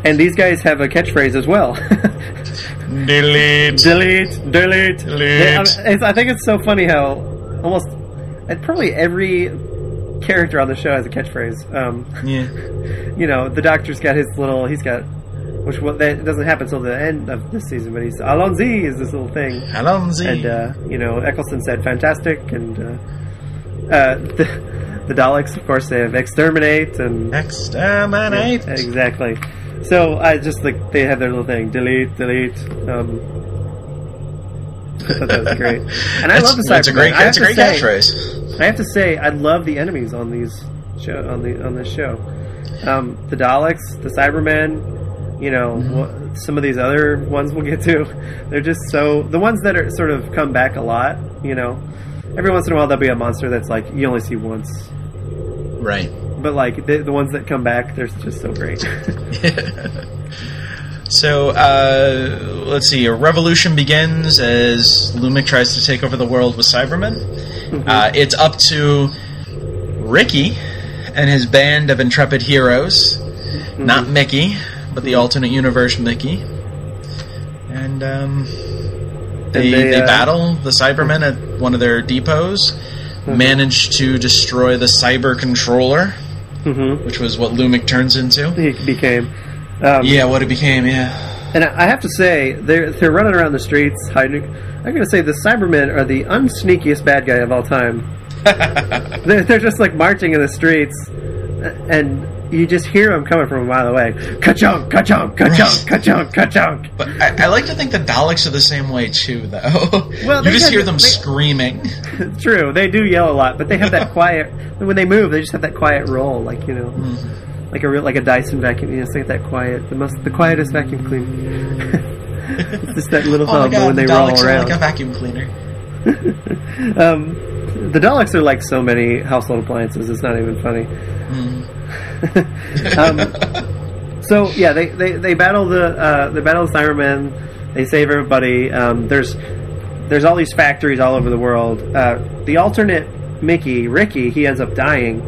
And these guys have a catchphrase as well.
Delete.
I think it's so funny how probably every character on the show has a catchphrase. The doctor's got his little. That doesn't happen until the end of this season, but he's Allons-y is this little thing.
Allons-y.
And Eccleston said fantastic, and the Daleks, of course, they have exterminate and
exterminate.
Yeah, exactly. So I just they have their little thing, delete. I thought that was great, and I love the Cybermen.
It's a great catchphrase.
I have to say, I love the enemies on this show. The Daleks, the Cybermen. Some of these other ones we'll get to. They're just the ones that are sort of come back a lot. Every once in a while there'll be a monster that's like you only see once.
Right.
But like the ones that come back, they're just so great.
So let's see. A revolution begins as Lumic tries to take over the world with Cybermen. It's up to Ricky and his band of intrepid heroes, not Mickey, but the alternate universe Mickey, and they battle the Cybermen at one of their depots. Manage to destroy the cyber controller. Which was what Lumic turns into.
He became.
What it became,
And I have to say, they're running around the streets hiding. I'm going to say the Cybermen are the unsneakiest bad guy of all time. they're just like marching in the streets, and you just hear them coming from a mile away. Ka-chunk, ka-chunk, ka-chunk, ka-chunk, ka-chunk.
But I like to think the Daleks are the same way too, though.
Well,
you just hear them screaming.
True, they do yell a lot, but they have that quiet. When they move, they just have that quiet roll, like like a Dyson vacuum. They get that quiet, the quietest vacuum cleaner. It's just that little hum when they roll around.
Are like a vacuum cleaner.
The Daleks are like so many household appliances. It's not even funny. So yeah, they battle the Cybermen. They save everybody. There's all these factories all over the world. The alternate Ricky, he ends up dying.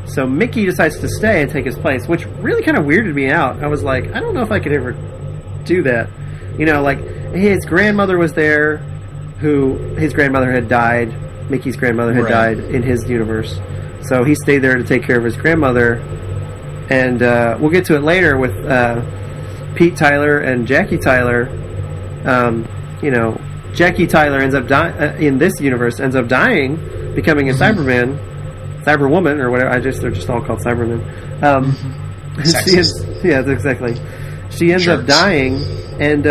So Mickey decides to stay and take his place, which really kind of weirded me out. I was like, I don't know if I could ever do that. Like his grandmother was there, his grandmother had died. Mickey's grandmother had died in his universe. So he stayed there to take care of his grandmother. And we'll get to it later with Pete Tyler and Jackie Tyler. Jackie Tyler ends up in this universe ends up dying, becoming a Cyberman, Cyberwoman, or whatever. They're just all called Cybermen. Exactly. She ends up dying, and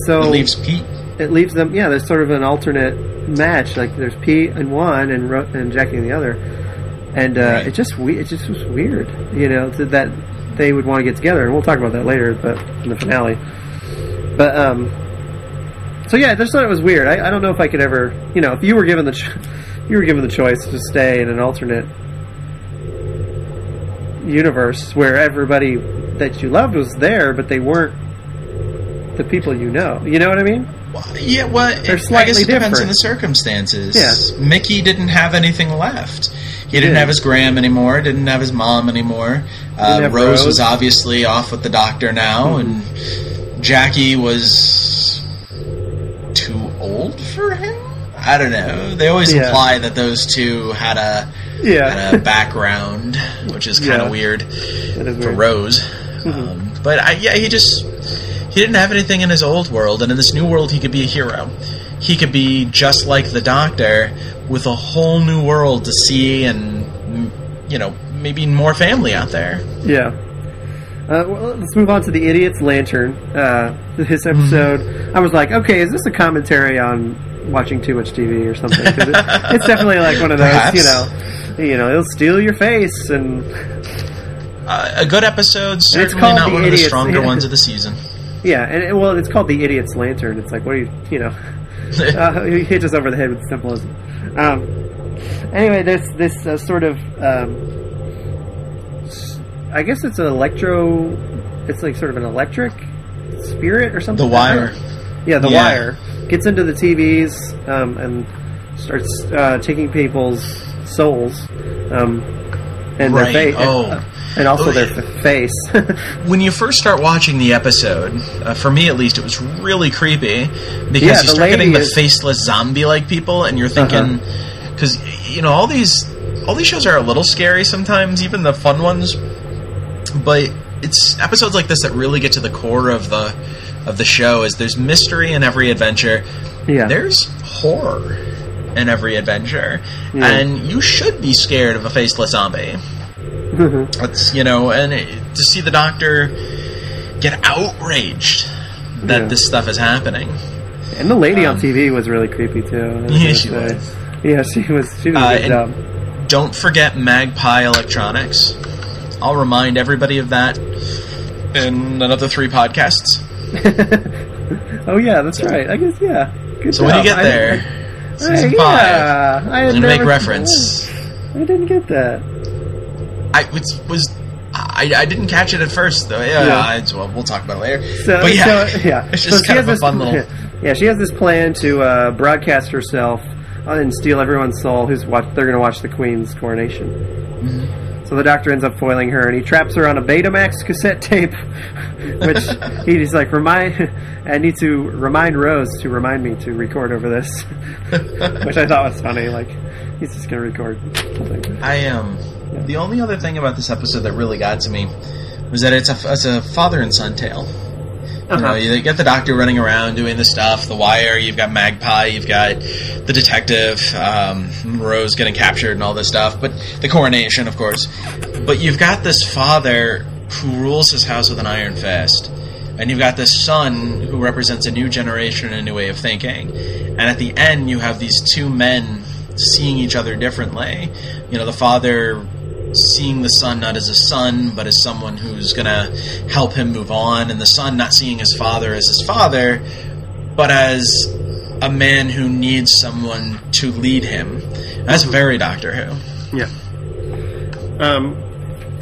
so
it leaves Pete.
It leaves them. Yeah, there's sort of an alternate match. Like there's Pete in one and Jackie in the other, and it just was weird. That they would want to get together, and we'll talk about that later, but in the finale. But so yeah, I just thought it was weird. I don't know if I could ever, if you were given the choice to stay in an alternate universe where everybody that you loved was there, but they weren't the people you know. You know what I mean?
Well, yeah, well,
they're slightly
I guess it
different.
Depends on the circumstances.
Yeah.
Mickey didn't have anything left. He didn't have his Graham anymore, didn't have his mom anymore. Rose was obviously off with the doctor now, and Jackie was too old for him? I don't know. They always imply that those two had a background, which is kind of weird for Rose. But he didn't have anything in his old world, and in this new world he could be a hero. He could be just like the Doctor, with a whole new world to see, and maybe more family out there.
Yeah. Well, let's move on to the Idiot's Lantern. This episode, I was like, okay, is this a commentary on watching too much TV or something? 'Cause it's definitely like one of those, it'll steal your face, and
a good episode, certainly not one of the stronger ones of the season.
Yeah, and it's called the Idiot's Lantern. It's like, what are you, he hits us over the head with symbolism. Anyway, there's this sort of, I guess it's it's like sort of an electric spirit or something.
The Wire.
Yeah, the Wire. Gets into the TVs and starts taking people's souls and their face. And also their face.
When you first start watching the episode, for me at least, it was really creepy because you start getting the faceless zombie-like people, and you're thinking, because all these shows are a little scary sometimes, even the fun ones. But it's episodes like this that really get to the core of the show. Is there's mystery in every adventure. Yeah. There's horror in every adventure, and you should be scared of a faceless zombie. It's, to see the Doctor get outraged that this stuff is happening.
And the lady on TV was really creepy too.
Yeah, she was.
Yeah, she was a good job.
Don't forget Magpie Electronics. I'll remind everybody of that in another 3 podcasts.
Oh yeah, that's right. I guess Good
so
job.
When you get there, season 5, I'm going to make reference.
I didn't get that.
I didn't catch it at first though. Well, we'll talk about it later. It's just kind of a fun little.
Yeah, she has this plan to broadcast herself and steal everyone's soul. They're going to watch the Queen's coronation. So the Doctor ends up foiling her, and he traps her on a Betamax cassette tape, which he's like, I need to remind Rose to remind me to record over this, which I thought was funny. Like, he's just going to record something.
The only other thing about this episode that really got to me was that it's a father and son tale. You get the Doctor running around doing the stuff, the Wire, you've got Magpie, you've got the detective, Rose getting captured and all this stuff, but the coronation, of course. But you've got this father who rules his house with an iron fist, and you've got this son who represents a new generation and a new way of thinking. And at the end, you have these two men seeing each other differently. The father seeing the son not as a son, but as someone who's going to help him move on, and the son not seeing his father as his father, but as a man who needs someone to lead him. That's very Doctor Who.
Yeah.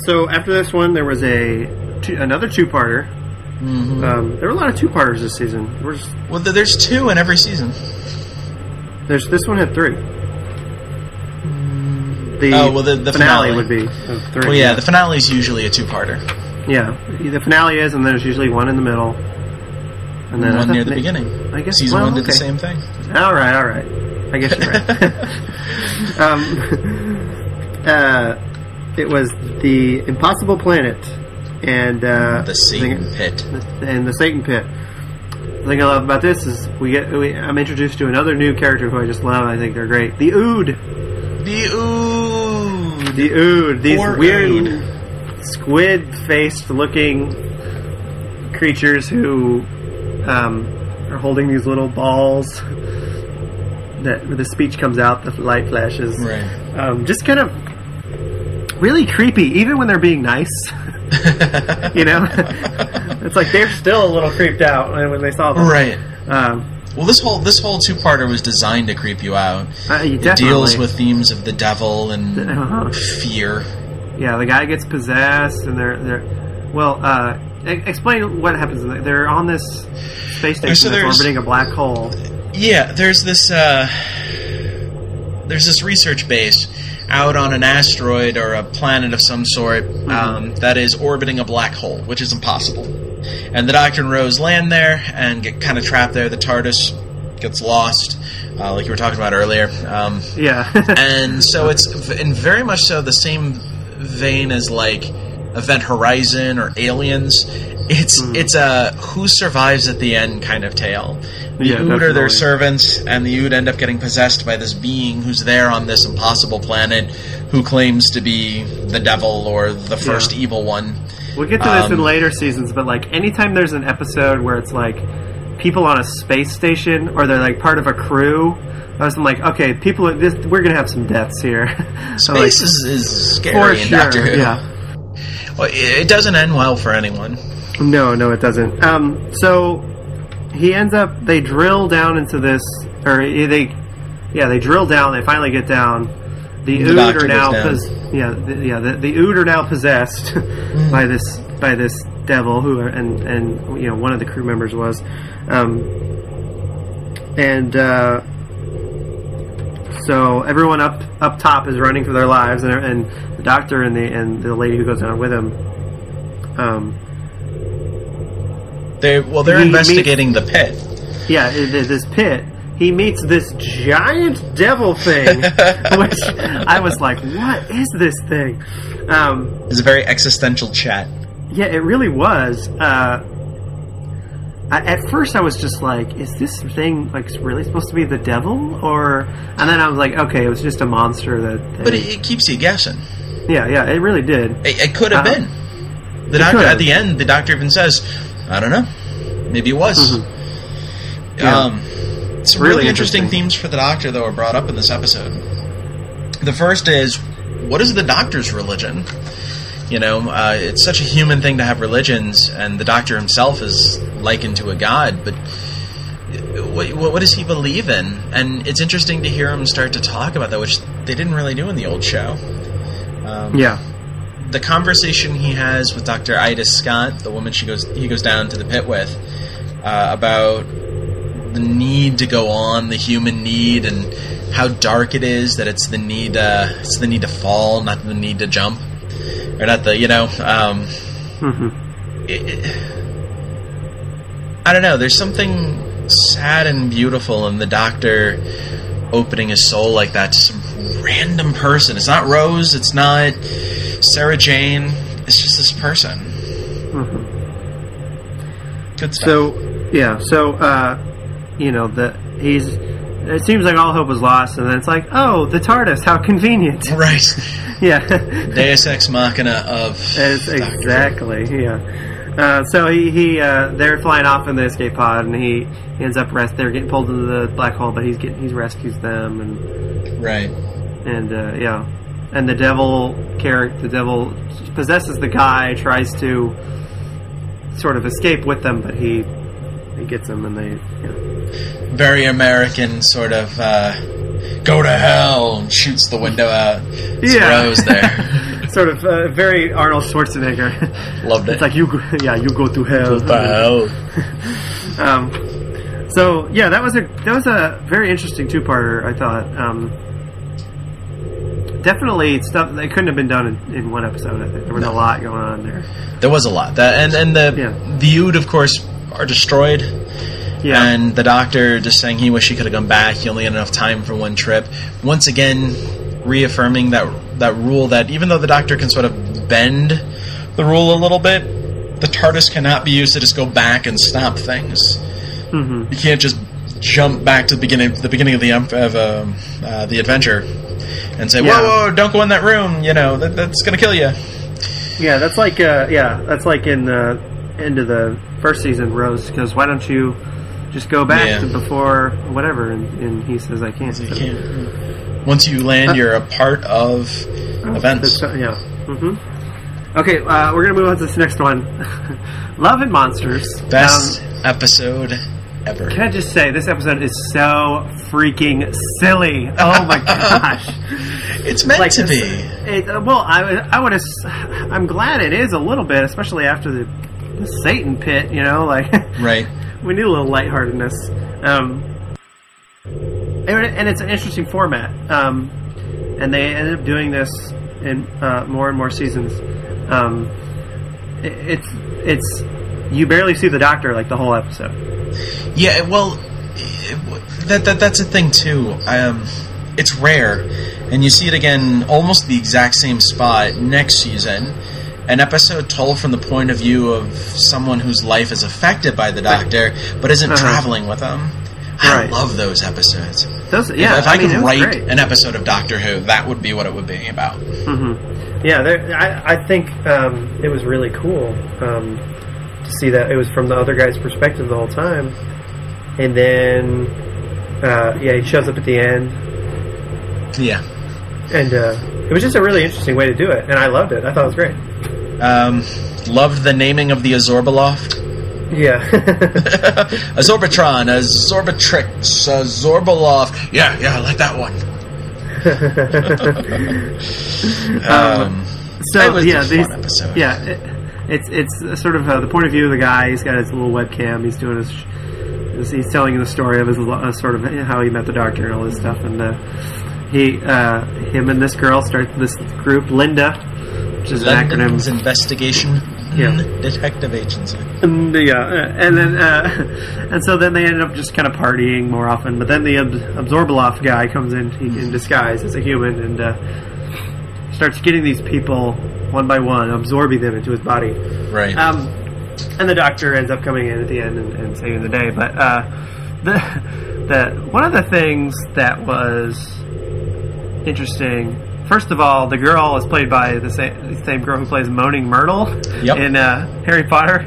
So after this one, there was another two-parter. There were a lot of two-parters this season.
Well, there's 2 in every season.
This one had 3. The finale would be 3.
Well, yeah, the finale is usually a 2-parter.
Yeah, the finale is, and then there's usually one in the middle, and then
one near the beginning.
I guess
season 1 did the same thing.
All right. I guess you're right. It was the Impossible Planet and
the Satan Pit.
And the Satan Pit. The thing I love about this is I'm introduced to another new character who I just love. I think they're great. The Ood.
The Ood.
The Ood. These
Poor
weird
Ood.
squid-faced looking creatures who are holding these little balls that the speech comes out, the light flashes.
Right.
Just kind of really creepy, even when they're being nice. You know? It's like they're still a little creeped out when they saw them.
Right. Well, this whole two-parter was designed to creep you out.
It
deals with themes of the devil and fear.
Yeah, the guy gets possessed, and they're explain what happens. They're on this space station that's orbiting a black hole.
Yeah, there's this research base out on an asteroid or a planet of some sort that is orbiting a black hole, which is impossible. And the Doctor and Rose land there and get kind of trapped there. The TARDIS gets lost, like you were talking about earlier.
Yeah.
And so it's very much so the same vein as like Event Horizon or Aliens. It's a who survives at the end kind of tale. The Ood are their servants, and the Ood end up getting possessed by this being who's there on this impossible planet, who claims to be the devil or the first evil one.
We'll get to this in later seasons, but like anytime there's an episode where it's like people on a space station or they're like part of a crew, I'm like, okay, we're gonna have some deaths here.
Space is scary in Doctor Who.
Yeah.
Well, it doesn't end well for anyone.
No, it doesn't. So he ends up. They drill down into this, or they drill down. They finally get down. The Ood are now, the Ood are now possessed by this devil who are, and you know, one of the crew members was, so everyone up top is running for their lives, and the Doctor and the lady who goes down with him.
They're investigating the pit.
Yeah, this pit. He meets this giant devil thing, which I was like, what is this thing?
It's a very existential chat.
Yeah, it really was. At first I was just like, is this thing like really supposed to be the devil? And then I was like, okay, it was just a monster that...
But it keeps you guessing.
Yeah, it really did.
It could have been. The Doctor, at the end, the Doctor even says, I don't know. Maybe it was. Some really interesting themes for the Doctor, though, are brought up in this episode. The first is, what is the Doctor's religion? You know, it's such a human thing to have religions, and the Doctor himself is likened to a god, but what does he believe in? And it's interesting to hear him start to talk about that, which they didn't really do in the old show. The conversation he has with Dr. Ida Scott, the woman he goes down to the pit with, about the need to go on, the human need, and how dark it is, that it's the need to fall, not the need to jump, or not the, you know, I don't know, there's something sad and beautiful in the Doctor opening his soul like that to some random person. It's not Rose, it's not Sarah Jane, it's just this person. Good stuff. You know, it seems like all hope was lost, and then it's like, oh, the TARDIS, how convenient. Right.
Yeah.
Deus Ex Machina of...
Exactly, yeah. So they're flying off in the escape pod, and he ends up they're getting pulled into the black hole, but he rescues them, and... Right. And, and the devil possesses the guy, tries to sort of escape with them, but he gets them, and they...
Very American sort of go to hell and shoots the window out. Rose there.
Sort of very Arnold Schwarzenegger.
Loved it.
It's like you go to hell.
Go to hell.
So yeah, that was a very interesting two-parter, I thought. Definitely stuff that couldn't have been done in one episode. I think there was a lot going on there.
There was a lot. The Ood, of course, are destroyed. Yeah. And the Doctor just saying he wished he could have gone back. He only had enough time for one trip. Once again, reaffirming that rule that even though the Doctor can sort of bend the rule a little bit, the TARDIS cannot be used to just go back and stop things. You can't just jump back to the beginning of the adventure and say, whoa, don't go in that room. You know, that's going to kill you.
Yeah, that's like in the end of the first season. Rose goes, "Why don't you just go back to before whatever?" And he says, "I can't."
You can't. Once you land, you're a part of events.
Okay, we're gonna move on to this next one. Love and Monsters.
Best episode ever.
Can I just say, this episode is so freaking silly. Oh my gosh.
It's meant to be.
I'm glad it is a little bit, especially after the Satan pit, you know, like
right.
We need a little lightheartedness. And it's an interesting format. And they ended up doing this in more and more seasons. It's you barely see the Doctor like the whole episode.
Yeah, well, that's a thing too. It's rare, and you see it again, almost the exact same spot next season. An episode told from the point of view of someone whose life is affected by the Doctor, but isn't traveling with them. I love those episodes. If I could write an episode of Doctor Who, that would be what it would be about.
Yeah, I think it was really cool to see that it was from the other guy's perspective the whole time. And then, he shows up at the end.
Yeah.
And it was just a really interesting way to do it, and I loved it. I thought it was great.
Loved the naming of the Azorbaloft.
Yeah.
A Zorbatron, a Zorbatrix, a Zorbaloft. Yeah, I like that one. It was a fun episode.
Yeah, it's sort of the point of view of the guy. He's got his little webcam. He's doing he's telling the story of his sort of how he met the Doctor and all this stuff. And him and this girl start this group, Linda, which is
London's
an acronym.
Investigation Detective Agency.
And so then they ended up just kind of partying more often. But then the Absorbaloff guy comes in disguise as a human and starts getting these people one by one, absorbing them into his body.
Right.
And the Doctor ends up coming in at the end and saving the day. But one of the things that was interesting. First of all, the girl is played by the same girl who plays Moaning Myrtle in Harry Potter,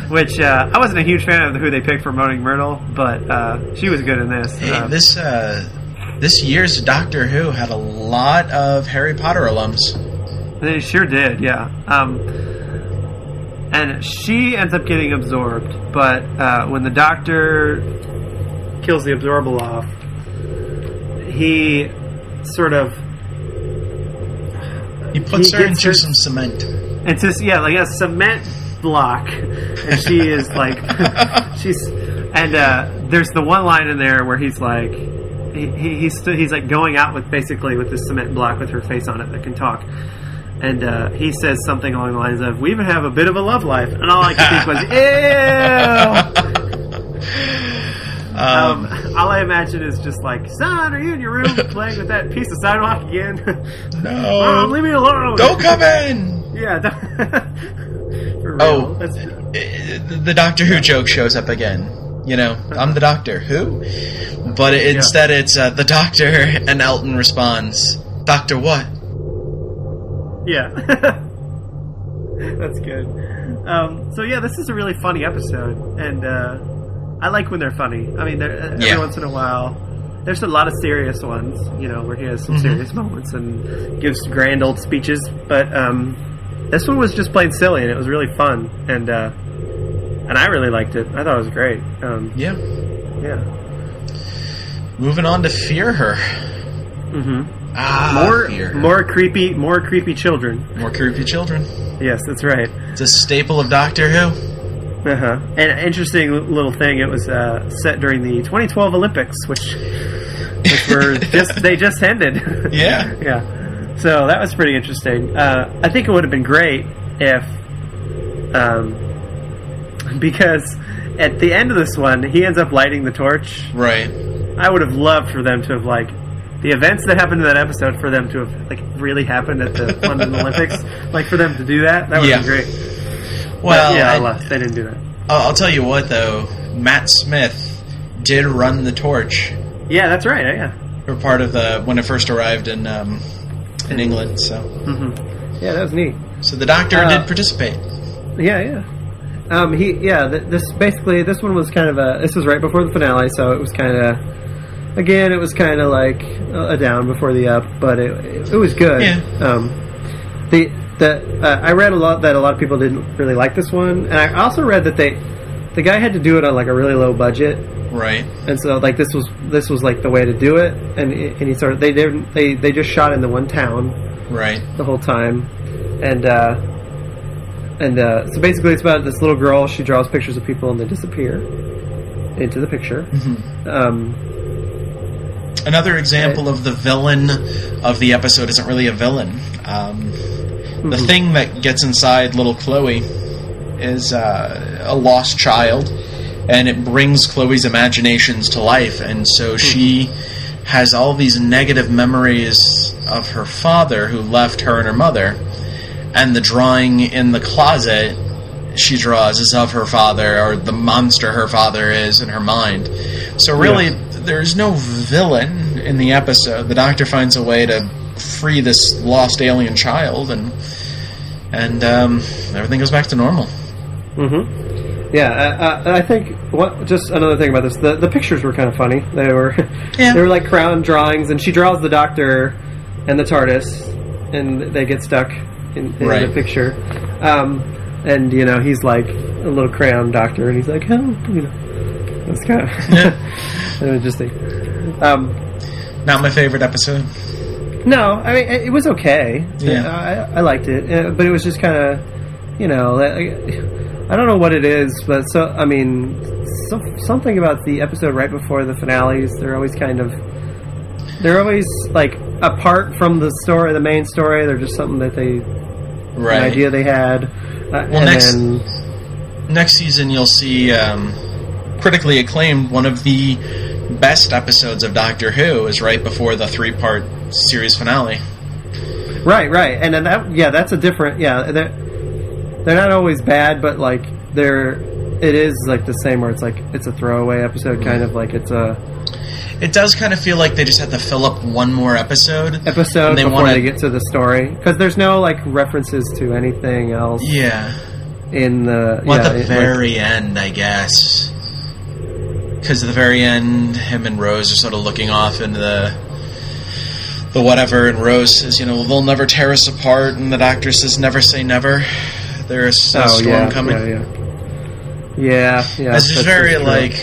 which I wasn't a huge fan of who they picked for Moaning Myrtle, but she was good in this.
Hey, this year's Doctor Who had a lot of Harry Potter alums.
They sure did, yeah. And she ends up getting absorbed, but when the Doctor kills the Absorbaloff, he sort of...
He puts her into some cement.
It's just, like a cement block. And she is like... there's the one line in there where he's like... He's like going out with this cement block with her face on it that can talk. And he says something along the lines of, "We even have a bit of a love life." And all I could think was, ew! All I imagine is just like, "Son, are you in your room playing with that piece of sidewalk again?"
No.
Leave me alone!
Don't come in!
Yeah. For real.
The Doctor Who joke shows up again. You know, I'm the Doctor. Who? But instead it's the Doctor, and Elton responds, "Doctor what?"
Yeah. That's good. This is a really funny episode, and I like when they're funny. I mean, every once in a while, there's a lot of serious ones, where he has some serious moments and gives grand old speeches, but this one was just plain silly, and it was really fun, and I really liked it. I thought it was great.
Yeah. Moving on to Fear Her. Fear Her.
More creepy children.
More creepy children.
Yes, that's right.
It's a staple of Doctor Who.
And an interesting little thing. It was set during the 2012 Olympics, which were they just ended.
Yeah.
So that was pretty interesting. I think it would have been great if, because at the end of this one, he ends up lighting the torch.
Right.
I would have loved for them to have the events that happened in that episode, for them to have really happened at the London Olympics. For them to do that would have been great.
Well,
they didn't do that.
I'll tell you what, though, Matt Smith did run the torch.
Yeah, that's right. Yeah.
Or part of when it first arrived in England. So.
Mm-hmm. Yeah, that was neat.
So the Doctor did participate.
Yeah. This one was kind of this was right before the finale, so it was kind of, again, it was kind of like a down before the up, but it was good.
Yeah.
I read a lot that a lot of people didn't really like this one, and I also read that the guy had to do it on like a really low budget,
right?
And so like this was like the way to do it, and he sort of they just shot in the one town,
right,
the whole time, and so basically it's about this little girl. She draws pictures of people and they disappear into the picture.
Mm-hmm. Another example of the villain of the episode isn't really a villain. The thing that gets inside little Chloe is a lost child, and it brings Chloe's imaginations to life, and so she has all these negative memories of her father who left her and her mother, and the drawing in the closet she draws is of her father, or the monster her father is in her mind. So really, there's no villain in the episode. The Doctor finds a way to free this lost alien child, and everything goes back to normal.
Mm-hmm. Yeah, I think just another thing about this, the pictures were kind of funny. They were they were like crown drawings, and she draws the Doctor and the TARDIS, and they get stuck in the picture. And he's like a little crayon doctor, and he's like, that's kind of interesting.
Not my favorite episode.
No, I mean it was okay.
Yeah,
I liked it, but it was just kind of, I don't know what it is, but something about the episode right before the finales. They're always like apart from the story, the main story. They're just something that an idea they had.
Next season you'll see critically acclaimed, one of the best episodes of Doctor Who is right before the 3-part series finale.
Right, and then that's a different. Yeah, they're not always bad, but like it is like the same where it's like it's a throwaway episode, kind of like it's a.
It does kind of feel like they just had to fill up one more episode
before they get to the story, because there's no like references to anything else.
Yeah.
In the
at the very end, I guess, because at the very end, him and Rose are sort of looking off into the whatever, and Rose says, they'll never tear us apart, and the Doctor says, never say never. There's a storm coming.
Yeah.
It's just very like,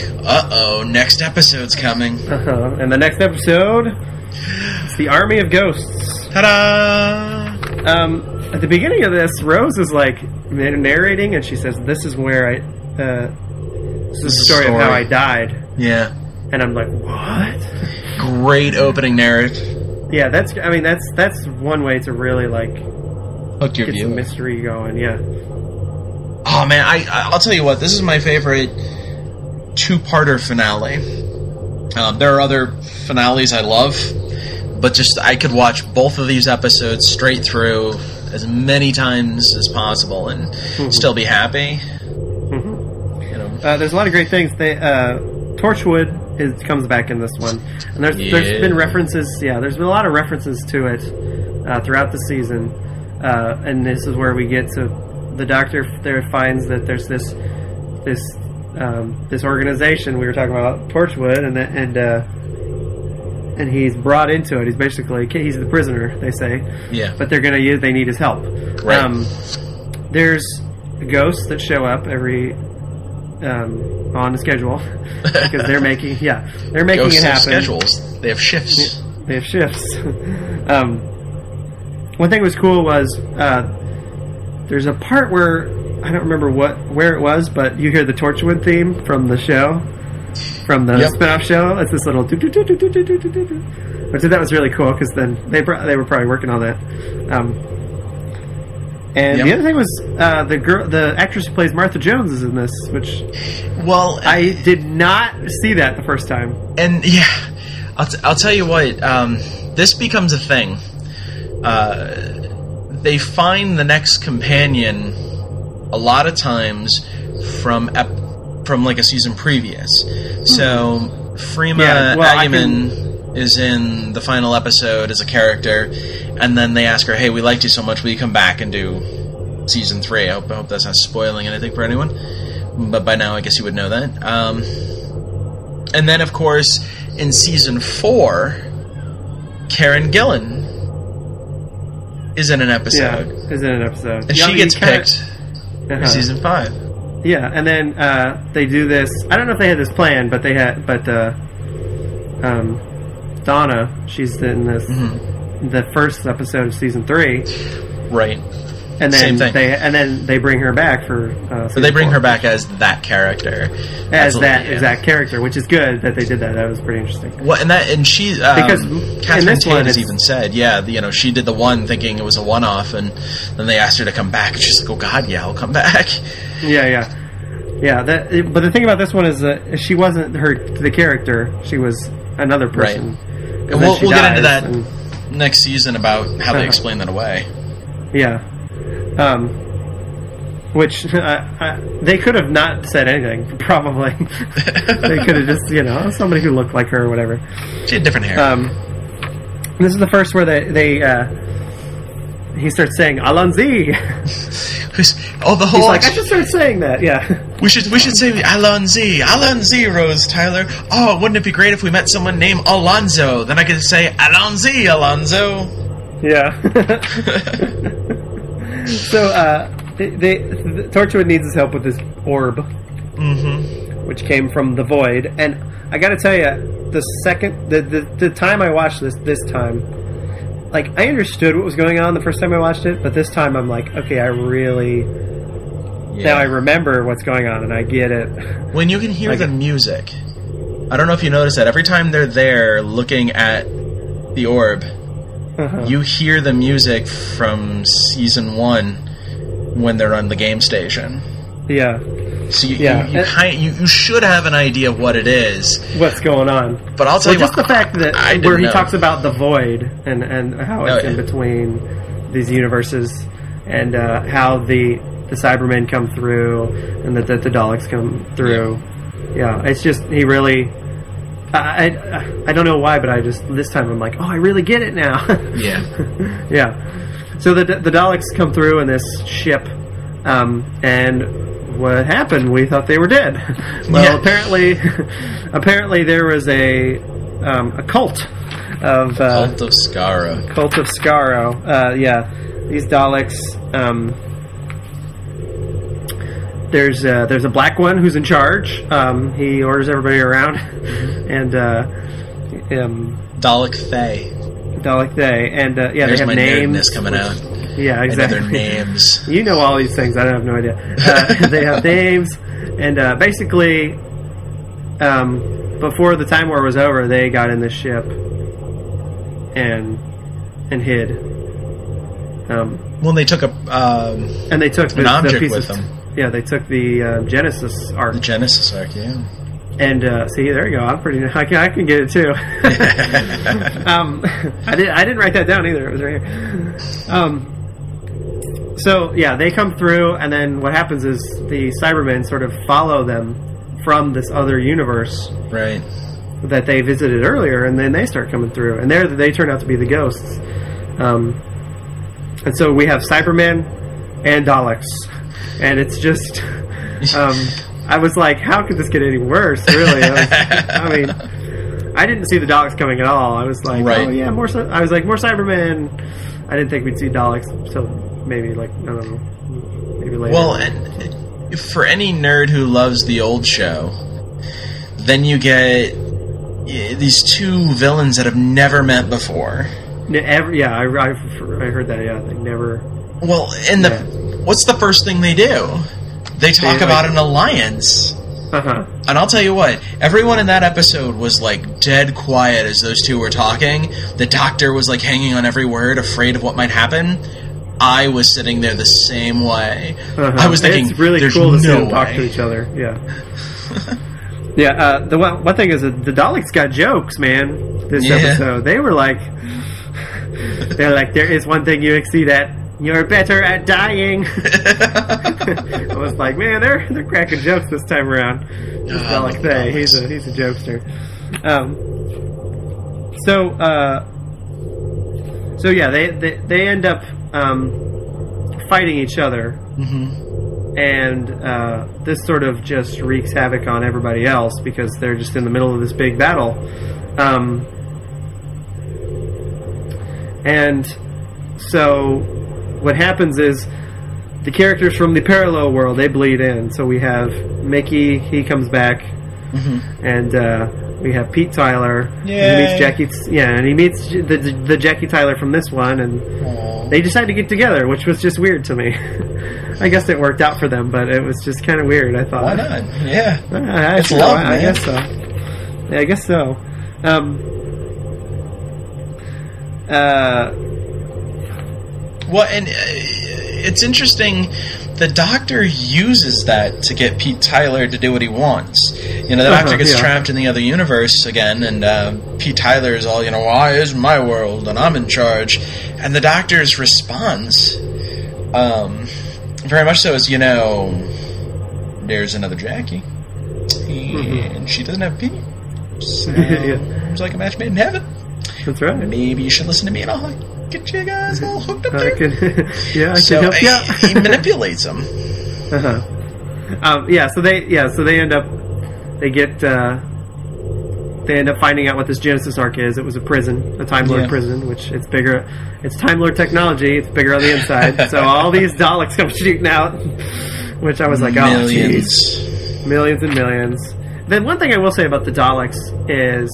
next episode's coming.
And the next episode, it's the Army of Ghosts.
Ta-da!
At the beginning of this, Rose is like narrating, and she says, "This is where this is the story of how I died."
Yeah.
And I'm like, what?
Great opening narrative.
Yeah, that's one way to really like
hook your
get
view.
Some mystery going. Yeah.
Oh man, I'll tell you what. This is my favorite 2-parter finale. There are other finales I love, but just I could watch both of these episodes straight through as many times as possible and still be happy.
Mm-hmm. There's a lot of great things. Torchwood comes back in this one, and there's been references. Yeah, there's been a lot of references to it throughout the season, and this is where we get to the Doctor. There finds that there's this organization we were talking about, Torchwood, and he's brought into it. He's the prisoner, they say.
Yeah.
But they need his help.
Right.
There's ghosts that show up every on the schedule because they're making it happen.
Schedules. They have shifts.
They have shifts. One thing that was cool was there's a part where I don't remember where it was, but you hear the Torchwood theme from the show, from the spin-off show. It's this little which I thought was really cool, because then they were probably working on that. And the other thing was the actress who plays Martha Jones is in this, which I did not see that the first time.
And I'll tell you what, this becomes a thing. They find the next companion a lot of times from from like a season previous. So Freema Agyeman is in the final episode as a character, and then they ask her, "Hey, we liked you so much, will you come back and do season 3?" I hope that's not spoiling anything for anyone, but by now I guess you would know that. And then, of course, in season 4, Karen Gillan is in an episode.
Yeah, is in an episode.
And she gets picked for season 5.
Yeah, and then they do this. I don't know if they had this plan, but Donna, she's in this the first episode of season 3,
right?
And then they bring her back for.
So they bring her back as that character,
exact character, which is good that they did that. That was pretty interesting.
What and she because Catherine Tate has even said, she did the one thinking it was a one-off, and then they asked her to come back, and she's like, "Oh God, yeah, I'll come back."
Yeah. But the thing about this one is that she wasn't the character; she was another person.
Right. And we'll get into that next season about how they explain that away.
Yeah. Which they could have not said anything, probably. They could have just, somebody who looked like her or whatever.
She had different hair.
This is the first where he starts saying Allons-y.
The whole.
He's like, I should start saying that. Yeah.
We should say Allons-y, Rose Tyler. Oh, wouldn't it be great if we met someone named Alonzo? Then I could say Allons-y, Alonzo.
Yeah. So, Torchwood needs his help with this orb, which came from the void. And I got to tell you, the time I watched this time, like, I understood what was going on the first time I watched it, but this time I'm like, okay, now I remember what's going on and I get it.
When you can hear the music, I don't know if you noticed that every time they're there looking at the orb. You hear the music from season 1 when they're on the game station.
Yeah.
So you should have an idea of what it is.
What's going on.
But I'll tell you
just the fact that where he talks about the void and how it's in between these universes and how the Cybermen come through and that the Daleks come through. Yeah, it's just he really... I don't know why, but this time I'm like, oh, I really get it now.
Yeah.
Yeah. So the Daleks come through in this ship, and what happened? We thought they were dead. Well, apparently there was a cult of
Cult of Skaro.
Cult of Skaro. Yeah, these Daleks. There's a black one who's in charge. He orders everybody around, and
Dalek Thay,
and they
There's
have
my
names
coming out.
Yeah, exactly.
I know their names.
You know all these things. I have no idea. They have names, and basically, before the Time War was over, they got in the ship and hid.
Well, they took
an object with them. Yeah, they took the Genesis Arc.
The Genesis Arc, yeah.
And see, there you go. I can get it too. I didn't write that down either. It was right here. So yeah, they come through, and then what happens is the Cybermen sort of follow them from this other universe,
right?
That they visited earlier, and then they start coming through, and they turn out to be the ghosts. And so we have Cybermen and Daleks, and it's just. I was like, how could this get any worse, really? I mean, I didn't see the Daleks coming at all. I was like,
right.
Oh, yeah, more Cybermen. I didn't think we'd see Daleks, so maybe, I don't know, maybe later.
Well, and for any nerd who loves the old show, then you get these two villains that have never met before.
I heard that, yeah. They never...
Well, what's the first thing they do? They talk about an alliance.
Uh-huh.
And I'll tell you what, everyone in that episode was dead quiet as those two were talking. The doctor was hanging on every word, afraid of what might happen. I was sitting there the same way.
Uh-huh.
I was thinking,
it's really
there's
cool to see them
way.
talk to each other. Yeah. Yeah, the one thing is that the Daleks got jokes, man, this episode. They were they're like, there is one thing you see that You're better at dying. I was like, man, they're cracking jokes this time around. This Dalek Thay, he's a jokester. So yeah, they end up fighting each other, and this sort of just wreaks havoc on everybody else because they're just in the middle of this big battle. And so what happens is the characters from the parallel world, they bleed in. So we have Mickey, he comes back, and we have Pete Tyler. He meets Jackie. Yeah, and he meets the Jackie Tyler from this one, and they decide to get together, which was just weird to me. I guess it worked out for them, but it was just kind of weird. I thought,
why not? Yeah,
it's love, man. I guess so. Yeah, I guess so.
Well, and it's interesting. The Doctor uses that to get Pete Tyler to do what he wants. You know, the Doctor gets trapped in the other universe again, and Pete Tyler is all, why is my world, and I'm in charge. And the Doctor's response, very much so, is, there's another Jackie, and she doesn't have Pete. So it's like a match made in heaven.
That's right.
Maybe you should listen to me, and I'll get you guys all hooked up there.
I can help you out.
He manipulates them.
So they end up finding out what this Genesis Ark is. It was a prison, a Time Lord prison, which it's bigger. It's Time Lord technology. It's bigger on the inside. So all these Daleks come shooting out, which I was like,
millions.
Millions and millions. Then one thing I will say about the Daleks is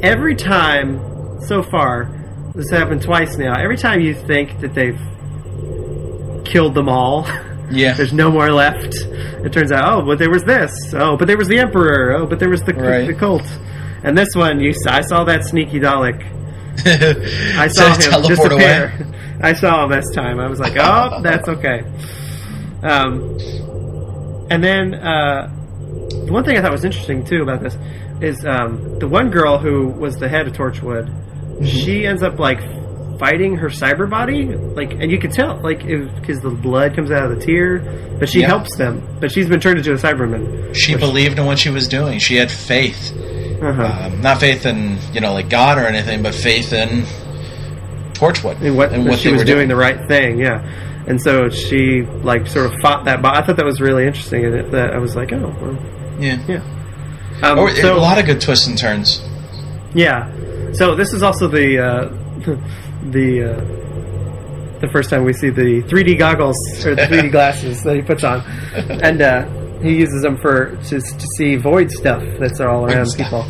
every time so far, this happened twice now, every time you think that they've killed them all, there's no more left, it turns out, but there was this, but there was the Emperor, but there was the cult. And this one, I saw that sneaky Dalek. I saw him disappear. Away. I saw him this time. I was like, oh, that's okay. And then the one thing I thought was interesting too about this is the one girl who was the head of Torchwood, she ends up fighting her cyber body, and you could tell because the blood comes out of the tear, but she helps them. But she's been turned into a Cyberman. She
believed in what she was doing. She had faith, not faith in God or anything, but faith in Torchwood and what
she was doing the right thing. Yeah. And so she sort of fought that. But I thought that was really interesting, and that I was like, oh, well, yeah.
A lot of good twists and turns.
Yeah. So this is also the first time we see the 3D goggles or the 3D glasses that he puts on, and he uses them to see void stuff that's all around people.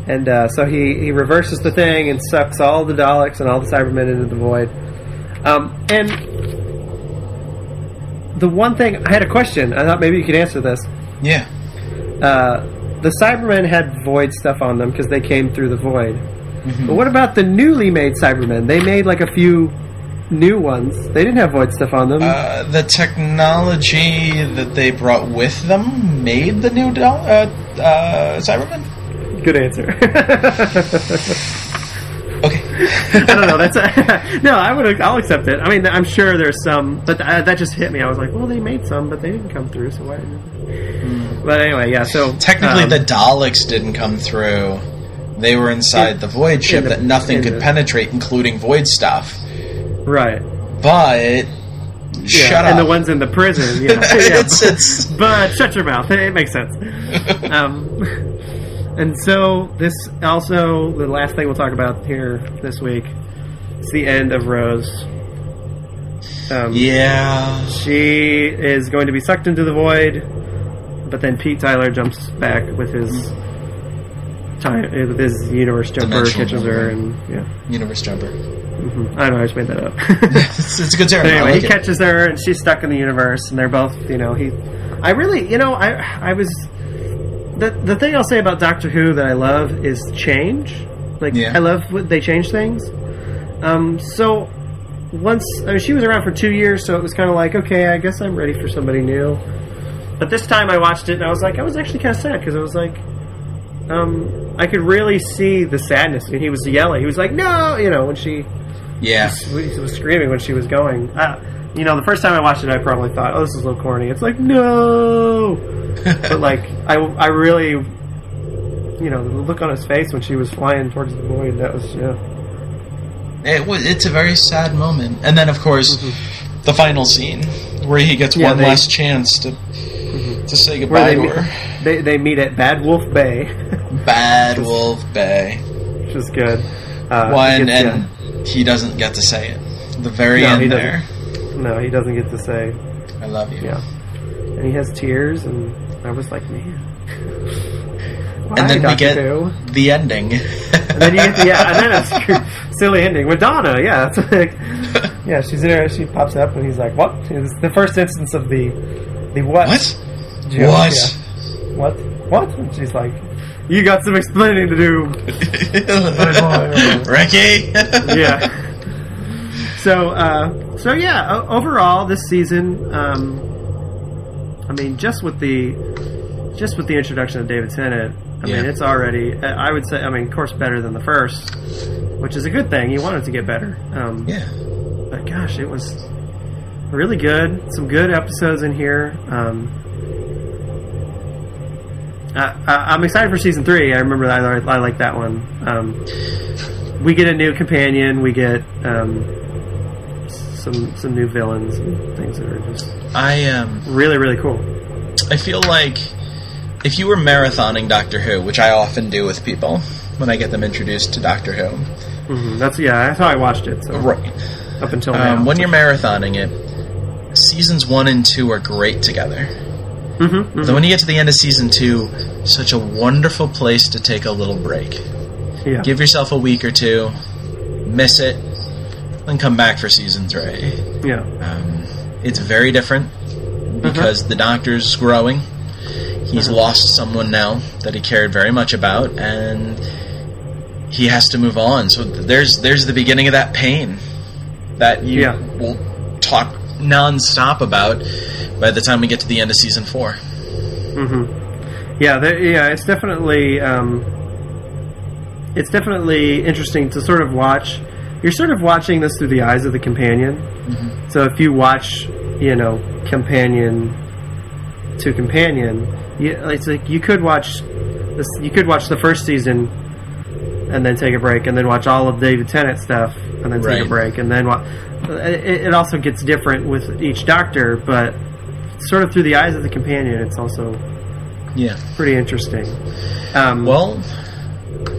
And so he reverses the thing and sucks all the Daleks and all the Cybermen into the void. And the one thing, I had a question. I thought maybe you could answer this.
Yeah.
The Cybermen had void stuff on them because they came through the void. But what about the newly made Cybermen? They made a few new ones. They didn't have void stuff on them.
The technology that they brought with them made the new Cybermen?
Good answer.
Okay.
I don't know. I'll accept it. I mean, I'm sure there's some, but that just hit me. I was like, well, they made some, but they didn't come through, so why? But anyway, yeah. So
technically, the Daleks didn't come through. They were inside the void ship that nothing could penetrate, including void stuff.
Right.
But shut up.
And the ones in the prison. But shut your mouth. It makes sense. And so this also, the last thing we'll talk about here this week, is the end of Rose. She is going to be sucked into the void, but then Pete Tyler jumps back with his universe jumper, catches her, and
universe jumper.
I don't know, I just made that up.
it's a good term.
Anyway, he catches her, and she's stuck in the universe, and they're both, the thing I'll say about Doctor Who that I love is change. I love when they change things. So once, she was around for 2 years, so it was kind of like, okay, I guess I'm ready for somebody new. But this time I watched it, and I was actually kind of sad, because I was like, I could really see the sadness. I mean, he was yelling. He was like, no, when she
Yeah.
He was screaming when she was going. The first time I watched it, I probably thought, "Oh, this is a little corny." It's like, no, but like I really, the look on his face when she was flying towards the void, that was
It's a very sad moment, and then of course the final scene where he gets one last chance to say goodbye to her.
They meet at Bad Wolf Bay.
Bad Wolf Bay,
which is good.
He doesn't get to say it. The very end there.
No, he doesn't get to say,
"I love you."
Yeah, and he has tears, and I was like, man.
And then we get the ending.
And then you get and then it's a silly ending. Madonna, it's like, she's there, she pops up, and he's like, what? It's the first instance of the what?
What?
Joke, What? What? And she's like, you got some explaining to do.
Ricky?
Yeah. So overall, this season, just with the introduction of David Tennant, it's already, I would say, of course, better than the first, which is a good thing. You want it to get better. But gosh, it was really good. Some good episodes in here. I'm excited for season 3. I remember that. I like that one. We get a new companion. We get some new villains and things that are just really, really cool.
I feel like if you were marathoning Doctor Who, which I often do with people when I get them introduced to Doctor Who.
That's how I watched it. So.
Right.
Up until now.
When you're marathoning it, seasons 1 and 2 are great together. Then when you get to the end of season 2, such a wonderful place to take a little break.
Yeah.
Give yourself a week or two, miss it, then come back for season 3.
Yeah.
It's very different because the Doctor's growing. He's lost someone now that he cared very much about, and he has to move on. So there's the beginning of that pain that you will talk non-stop about by the time we get to the end of season 4.
It's definitely interesting to sort of watch. You're sort of watching this through the eyes of the companion. So if you watch, companion to companion, it's like you could watch this. You could watch the first season and then take a break, and then watch all of David Tennant stuff, and then take a break, and then it also gets different with each Doctor, but sort of through the eyes of the companion, it's also pretty interesting.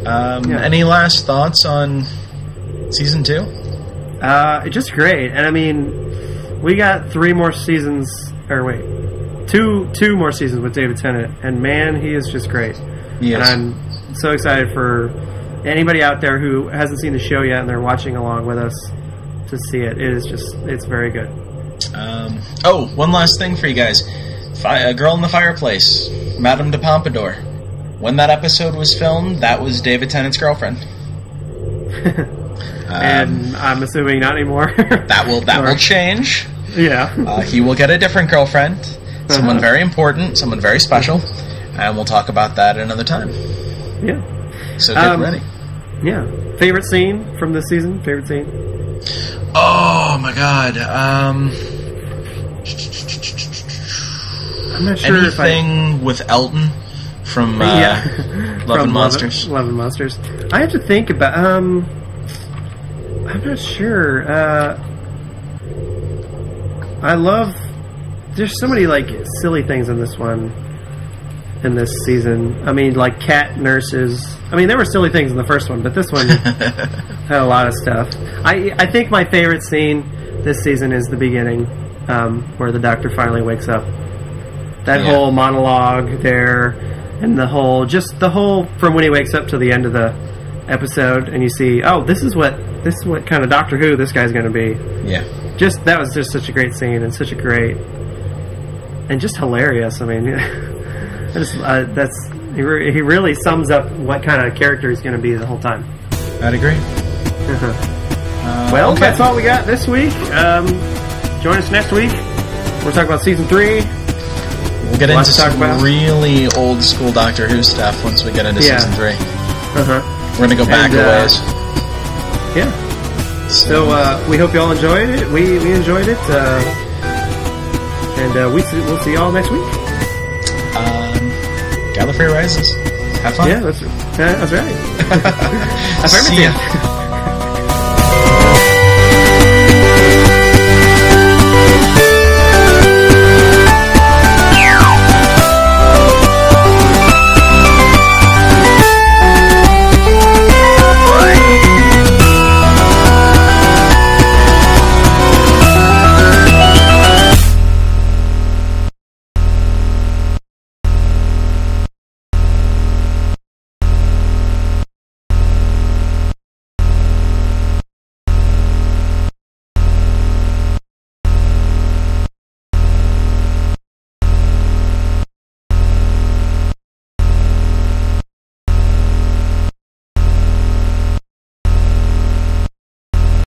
Any last thoughts on season 2?
Just great, and we got 3 more seasons, or wait, two more seasons with David Tennant, and man, he is just great.
Yes.
And I'm so excited for anybody out there who hasn't seen the show yet and they're watching along with us to see it. It's very good.
One last thing for you guys. A Girl in the Fireplace, Madame de Pompadour. When that episode was filmed, that was David Tennant's girlfriend.
And I'm assuming not anymore.
that will change.
Yeah.
He will get a different girlfriend. Someone very important, someone very special. And we'll talk about that another time.
Yeah.
So get ready.
Yeah. Favorite scene from this season? Favorite scene?
Oh my god.
I'm not sure
anything with Elton from Love and Monsters.
Love and Monsters. I have to think about. I'm not sure. I love. There's so many silly things in this one. In this season, like cat nurses. There were silly things in the first one, but this one had a lot of stuff. I think my favorite scene this season is the beginning, where the Doctor finally wakes up. That whole monologue there, and the whole from when he wakes up to the end of the episode, and you see, this is what kind of Doctor Who this guy's going to be.
Yeah.
That was just such a great scene, and such a great, and just hilarious. He really sums up what kind of character he's going to be the whole time.
I'd agree.
That's all we got this week. Join us next week. We'll talk about season 3.
We'll get into some really old school Doctor Who stuff once we get into season 3. We're going to go back a ways.
Yeah. So we hope you all enjoyed it. We enjoyed it, and we'll see y'all next week.
Gallifrey rises. Have fun.
Yeah, that's right. Have fun with you.